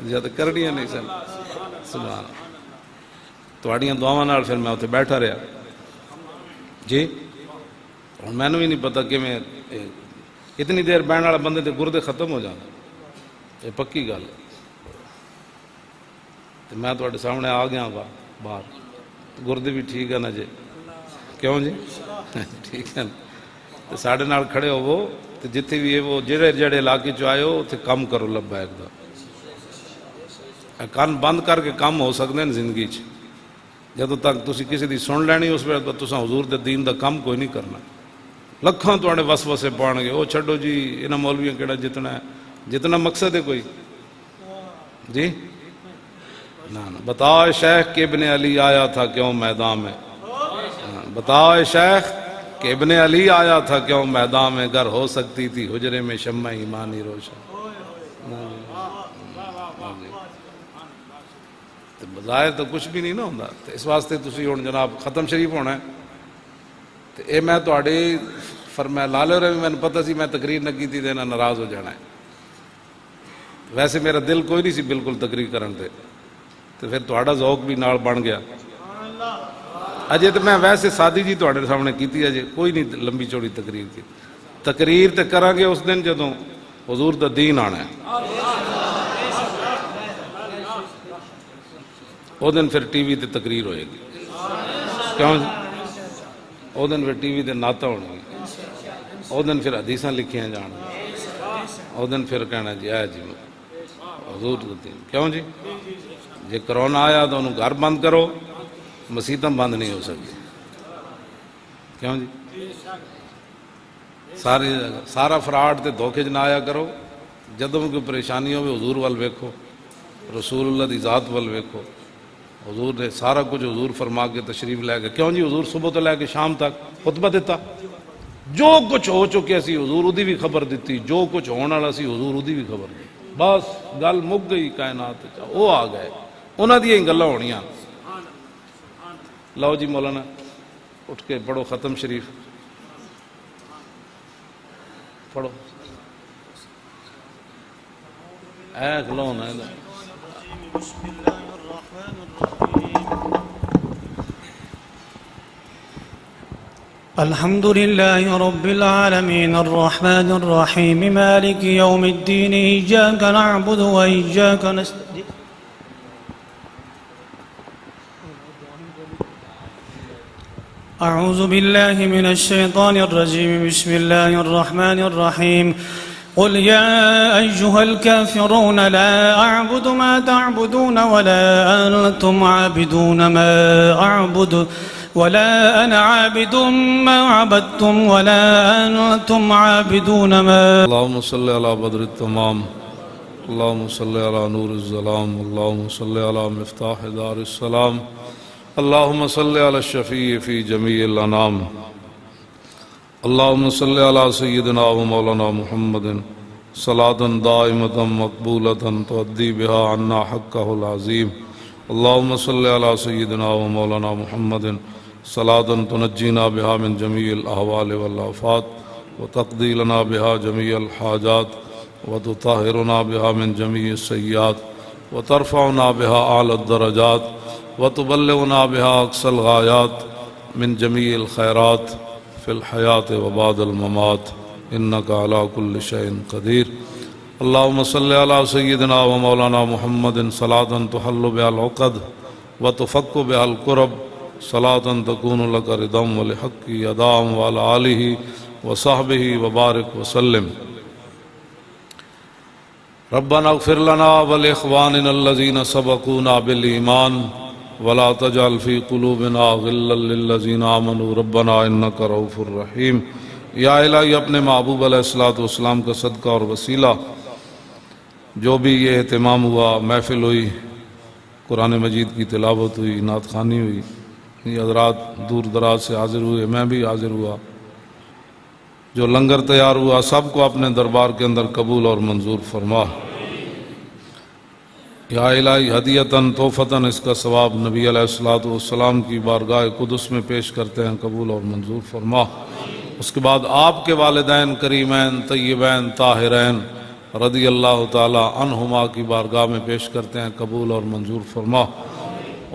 یا تو کرنی نہیں سن. سبحان تھوڑیاں دعاواں نال پھر میں اتنے بیٹھا رہا جی. ہوں مینوں بھی نہیں پتا کہ میں اتنی دیر بہن والا بندے کے گردے ختم ہو جانا, یہ پکی گل ہے. میں تھوڑے سامنے آ گیا باہر, گردے بھی ٹھیک ہے نا جی, کیوں جی ٹھیک ہے نا. تو ساڑھے نال کھڑے ہوو تو جتنے بھی وہ جڑے علاقے چ آئے ہو اتنے کم کرو لبیک دا. کان بند کر کے کم ہو سکتے ہیں زندگی چ. جدوں تک تسی کسی دی سن لینی اس وقت تساں حضور دے دین دا کم کوئی نہیں کرنا. لکھاں تواڈے وسوسے پان گے, او چھڈو جی انہاں مولویاں کیڑا جتنا ہے, جتنا مقصد ہے کوئی جی نہ بتا شیخ کہ ابن علی آیا تھا کیوں میدان میں, بتا شیخ کہ ابن علی آیا تھا کیوں میدان میں, گر ہو سکتی تھی حجرے میں شمع ایمانی روشن. بظاہر تو کچھ بھی نہیں نہ ہوتا. اس واسطے تسی ہوں جناب ختم شریف ہونا ہے. تو اے میں تواڈی فرمایا لا لو رہے, میں نے پتہ سی میں تقریر نہ کیتی دینا ناراض ہو جانا ہے. ویسے میرا دل کوئی نہیں سی بالکل تقریر کرن تے, تو پھر تہاڈا ذوق بھی نال بن گیا. اجے تو میں ویسے سادی جی تہاڈے سامنے کیتی, اجے کوئی نہیں لمبی چوڑی تقریر کی. تقریر تے کراں گے اس دن جدوں حضور دا دین آنا ہے, او دن پھر ٹی وی تے تقریر ہوئے گی. کیوں او دن پھر ٹی وی تے نعتاں ہون گی, او دن پھر حدیثاں لکھیاں جان گی, او دن پھر کہنا جی آیا جی حضور دا دین. کیوں جی جے کرونا آیا تو انہوں گھر بند کرو, مسیتاں بند نہیں ہو سکتی. کیوں جی سارا فراڈ تے دھوکے نہ آیا کرو. جدوں کوئی پریشانی ہوئے حضور وال ویکھو, رسول اللہ دی ذات وال ویکھو. حضور نے سارا کچھ حضور فرما کے تشریف لے گئے. کیوں جی حضور صبح تو لے کے شام تک خطبہ دیتا, جو کچھ ہو چکے سی حضور اودی بھی خبر دیتی, جو کچھ ہونے والا سی حضور اودی بھی خبر دی. بس گل مک گئی کائنات. وہ آ گئے, انہاں دی گلاں ہونیاں. لو جی مولانا اٹھ کے پڑھو ختم شریف پڑھو. اے کھلونا الحمد لله رب العالمين الرحمن الرحيم مالك يوم الدين إياك نعبد وإياك نستعين أعوذ بالله من الشيطان الرجيم بسم الله الرحمن الرحيم قل يا أيها الكافرون لا أعبد ما تعبدون ولا أنتم عابدون ما أعبد ولا أنا عابد ما عبدتم ولا أنتم عابدون ما. اللهم صل على بدر التمام، اللهم صل على نور الظلام، اللهم صل على مفتاح دار السلام، اللهم صل على الشفيع في جميع الأنام، اللهم صل على سيدنا ومولانا محمد صلاة دائمة مقبولة تؤدي بها عنا حقه العظيم. اللهم صل على سيدنا ومولانا محمد صلاة تنجينا بها من جميع الأهوال والآفات وتقضي لنا بها جميع الحاجات وتطهرنا بها من جميع السيئات وترفعنا بها أعلى الدرجات وتبلغنا بها أقصى الغايات من جميع الخيرات في الحياة وبعد الممات إنك على كل شيء قدير. اللهم صل على سيدنا ومولانا محمد صلاة تحل بها العقد وتفك بها الكرب، صلاة تكون لك رضا ولحق أداء وعلى آله وصحبه وبارك وسلم. ربنا اغفر لنا ولإخواننا الذين سبقونا بالإيمان ولا تجعل في قلوبنا غلا للذين آمنوا ربنا إنك رؤوف رحيم. یا الہی اپنے محبوب علیہ الصلوۃ والسلام کا صدقہ اور وسیلہ جو بھی یہ اہتمام ہوا، محفل ہوئی، قرآن مجید کی تلاوت ہوئی، نعت خوانی ہوئی، یہ حضرات دور دراز سے حاضر ہوئے، میں بھی حاضر ہوا، جو لنگر تیار ہوا، سب کو اپنے دربار کے اندر قبول اور منظور فرما. یا الہی ہدیتاً تحفتاً اس کا ثواب نبی علیہ الصلوۃ والسلام کی بارگاہ قدس میں پیش کرتے ہیں، قبول اور منظور فرما. اس کے بعد آپ کے والدین کریمین طیبین طاہرین رضی اللہ تعالی عنہما کی بارگاہ میں پیش کرتے ہیں، قبول اور منظور فرما.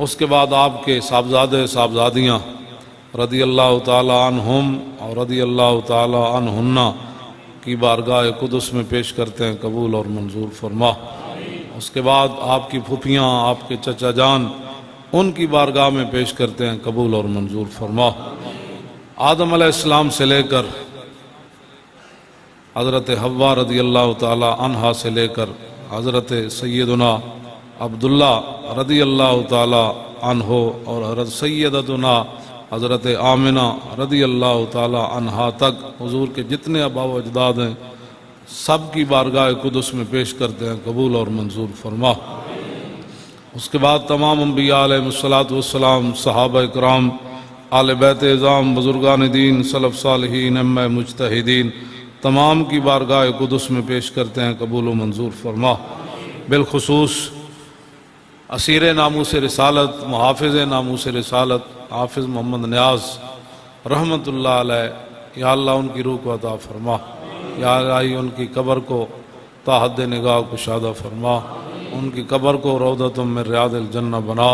اس کے بعد آپ کے صاحبزادے صاحبزادیاں رضی اللہ تعالی عنہم اور رضی اللہ تعالی عنہن کی بارگاہ قدس میں پیش کرتے ہیں، قبول اور منظور فرما. اس کے بعد آپ کی پھوپھیاں، آپ کے چچا جان، ان کی بارگاہ میں پیش کرتے ہیں، قبول اور منظور فرما. آدم علیہ السلام سے لے کر حضرت حوا رضی اللہ تعالی عنہا سے لے کر حضرت سیدنا عبداللہ رضی اللہ تعالی عنہ اور حضرت سیدتنا حضرت آمنہ رضی اللہ تعالی عنہا تک حضور کے جتنے آباء و اجداد ہیں سب کی بارگاہ قدس میں پیش کرتے ہیں، قبول اور منظور فرما. اس کے بعد تمام انبیاء علیہ الصلوۃ والسلام، صحابہ اکرام، آل بیت اعظام، بزرگان دین، سلف صالحین، ائمہ مجتہدین، تمام کی بارگاہ قدس میں پیش کرتے ہیں، قبول و منظور فرما. بالخصوص اسیر ناموس رسالت، محافظ ناموس رسالت حافظ محمد نیاز رحمت اللہ علیہ، یا اللہ ان کی روح کو عطا فرما. یا الہی ان کی قبر کو تا حد نگاہ کشادہ فرما، ان کی قبر کو روضۃ من ریاض الجنہ بنا،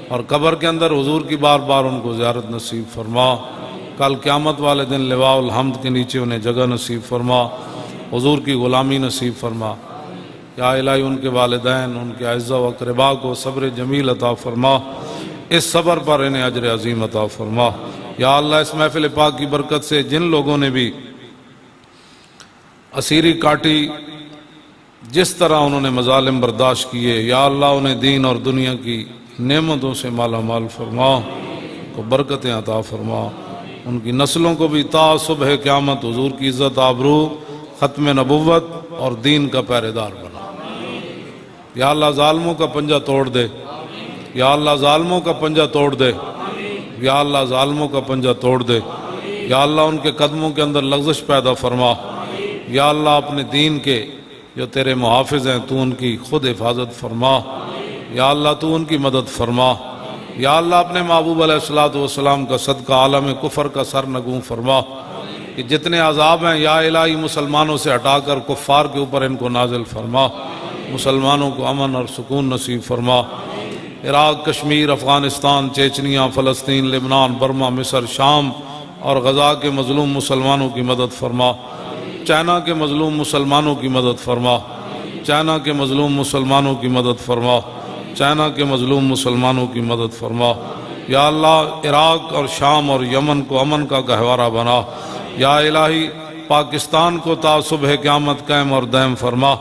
اور قبر کے اندر حضور کی بار بار ان کو زیارت نصیب فرما. کل قیامت والے دن لواء الحمد کے نیچے انہیں جگہ نصیب فرما، حضور کی غلامی نصیب فرما. یا الہی ان کے والدین، ان کے اعزہ و اقرباء کو صبر جمیل عطا فرما، اس صبر پر انہیں اجر عظیم عطا فرما. یا اللہ اس محفل پاک کی برکت سے جن لوگوں نے بھی اسیری کاٹی، جس طرح انہوں نے مظالم برداشت کیے، یا اللہ انہیں دین اور دنیا کی نعمتوں سے مالا مال فرما، کو برکتیں عطا فرما. ان کی نسلوں کو بھی تا صبح قیامت حضور کی عزت آبرو، ختم نبوت اور دین کا پہرے دار بنا. یا اللہ ظالموں کا پنجہ توڑ دے، یا اللہ ظالموں کا پنجہ توڑ دے، یا اللہ ظالموں کا پنجہ توڑ دے. یا اللہ ان کے قدموں کے اندر لغزش پیدا فرما. یا اللہ اپنے دین کے جو تیرے محافظ ہیں تو ان کی خود حفاظت فرما. یا اللہ تو ان کی مدد فرما. یا اللہ اپنے محبوب علیہ الصلوۃ والسلام کا صدقہ عالم کفر کا سر نگوں فرما. کہ جتنے عذاب ہیں یا الہی مسلمانوں سے ہٹا کر کفار کے اوپر ان کو نازل فرما. مسلمانوں کو امن اور سکون نصیب فرما. عراق، کشمیر، افغانستان، چیچنیا، فلسطین، لبنان، برما، مصر، شام اور غزہ کے مظلوم مسلمانوں کی مدد فرما، چائنا کے مظلوم مسلمانوں کی مدد فرما، چائنا کے مظلوم مسلمانوں کی مدد فرما، چائنا کے مظلوم مسلمانوں کی مدد فرما۔ یا اللہ عراق اور شام اور یمن کو امن کا گہوارہ بنا۔ یا الہی پاکستان کو تا صبح قیامت قائم اور دائم فرما۔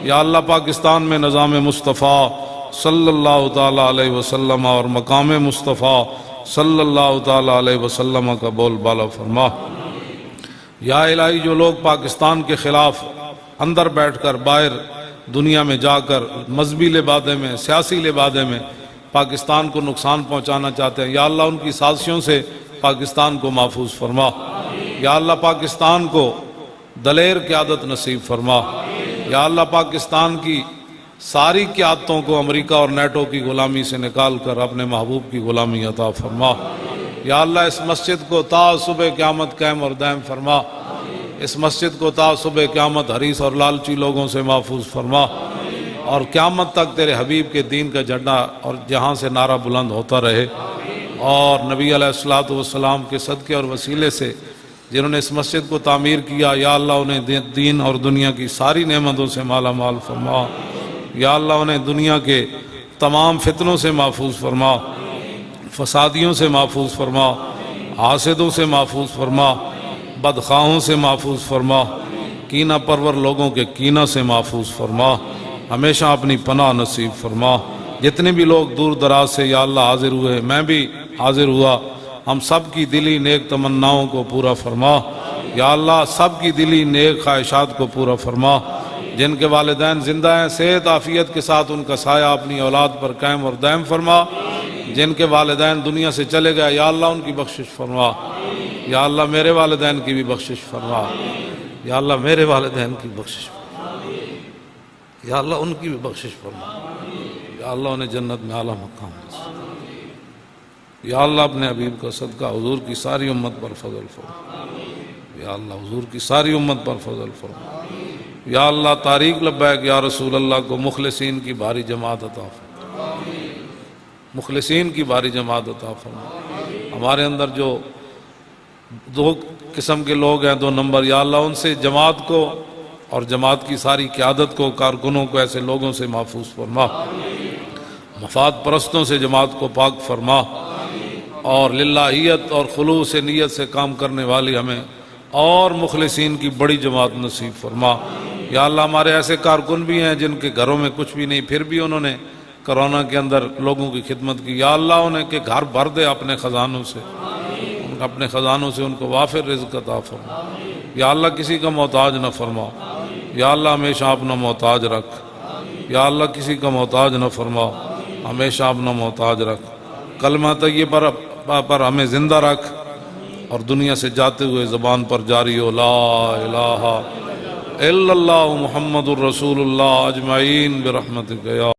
یا اللہ پاکستان میں نظام مصطفیٰ صلی اللہ تعالیٰ علیہ وسلم اور مقام مصطفیٰ صلی اللہ تعالیٰ علیہ وسلم کا بول بالا فرما۔ یا الہی جو لوگ پاکستان کے خلاف اندر بیٹھ کر باہر دنیا میں جا کر مذہبی لبادے میں سیاسی لبادے میں پاکستان کو نقصان پہنچانا چاہتے ہیں، یا اللہ ان کی سازشوں سے پاکستان کو محفوظ فرما۔ یا اللہ پاکستان کو دلیر قیادت نصیب فرما۔ یا اللہ پاکستان کی ساری قیادتوں کو امریکہ اور نیٹو کی غلامی سے نکال کر اپنے محبوب کی غلامی عطا فرما۔ یا اللہ اس مسجد کو تا صبح قیامت قائم اور دائم فرما۔ اس مسجد کو تا صبح قیامت حریص اور لالچی لوگوں سے محفوظ فرما، اور قیامت تک تیرے حبیب کے دین کا جھنڈا اور جہاں سے نعرہ بلند ہوتا رہے۔ اور نبی علیہ الصلوۃ والسلام کے صدقے اور وسیلے سے جنہوں نے اس مسجد کو تعمیر کیا، یا اللہ انہیں دین اور دنیا کی ساری نعمتوں سے مالا مال فرما۔ یا اللہ انہیں دنیا کے تمام فتنوں سے محفوظ فرما، فسادیوں سے محفوظ فرما، حاسدوں سے محفوظ فرما، بدخواہوں سے محفوظ فرما، کینہ پرور لوگوں کے کینہ سے محفوظ فرما، ہمیشہ اپنی پناہ نصیب فرما۔ جتنے بھی لوگ دور دراز سے یا اللہ حاضر ہوئے، میں بھی حاضر ہوا، ہم سب کی دلی نیک تمناؤں کو پورا فرما۔ یا اللہ سب کی دلی نیک خواہشات کو پورا فرما۔ جن کے والدین زندہ ہیں صحت عافیت کے ساتھ ان کا سایہ اپنی اولاد پر قائم اور دائم فرما۔ جن کے والدین دنیا سے چلے گئے، یا اللہ ان کی بخشش فرما۔ یا اللہ میرے والدین کی بھی بخشش فرما۔ یا اللہ میرے والدین کی بخشش فرما۔ یا اللہ ان کی بھی بخشش فرما۔ یا اللہ انہیں جنت میں اعلیٰ مقام نصیب۔ یا اللہ اپنے حبیب کا صدقہ حضور کی ساری امت پر فضل فرما۔ یا اللہ حضور کی ساری امت پر فضل فرما۔ یا اللہ طارق لبیک یا رسول اللہ کو مخلصین کی بھاری جماعت عطا فرما۔ مخلصین کی بھاری جماعت عطا فرما۔ ہمارے اندر جو دو قسم کے لوگ ہیں، 2 نمبر، یا اللہ ان سے جماعت کو اور جماعت کی ساری قیادت کو، کارکنوں کو ایسے لوگوں سے محفوظ فرما، مفاد پرستوں سے جماعت کو پاک فرما، اور للہیت اور خلوص نیت سے کام کرنے والی ہمیں اور مخلصین کی بڑی جماعت نصیب فرما۔ یا اللہ ہمارے ایسے کارکن بھی ہیں جن کے گھروں میں کچھ بھی نہیں، پھر بھی انہوں نے کرونا کے اندر لوگوں کی خدمت کی، یا اللہ انہیں کے گھر بھر دے اپنے خزانوں سے، اپنے خزانوں سے ان کو وافر رزق عطا فرما۔ یا اللہ کسی کا محتاج نہ فرما۔ یا اللہ ہمیشہ اپنا محتاج رکھ۔ یا اللہ کسی کا محتاج نہ فرما، ہمیشہ اپنا محتاج رکھ۔ کلمہ طیبہ پر ہمیں زندہ رکھ، اور دنیا سے جاتے ہوئے زبان پر جاری ہو لا الہ الا اللہ محمد الرسول اللہ اجمعین برحمتک یا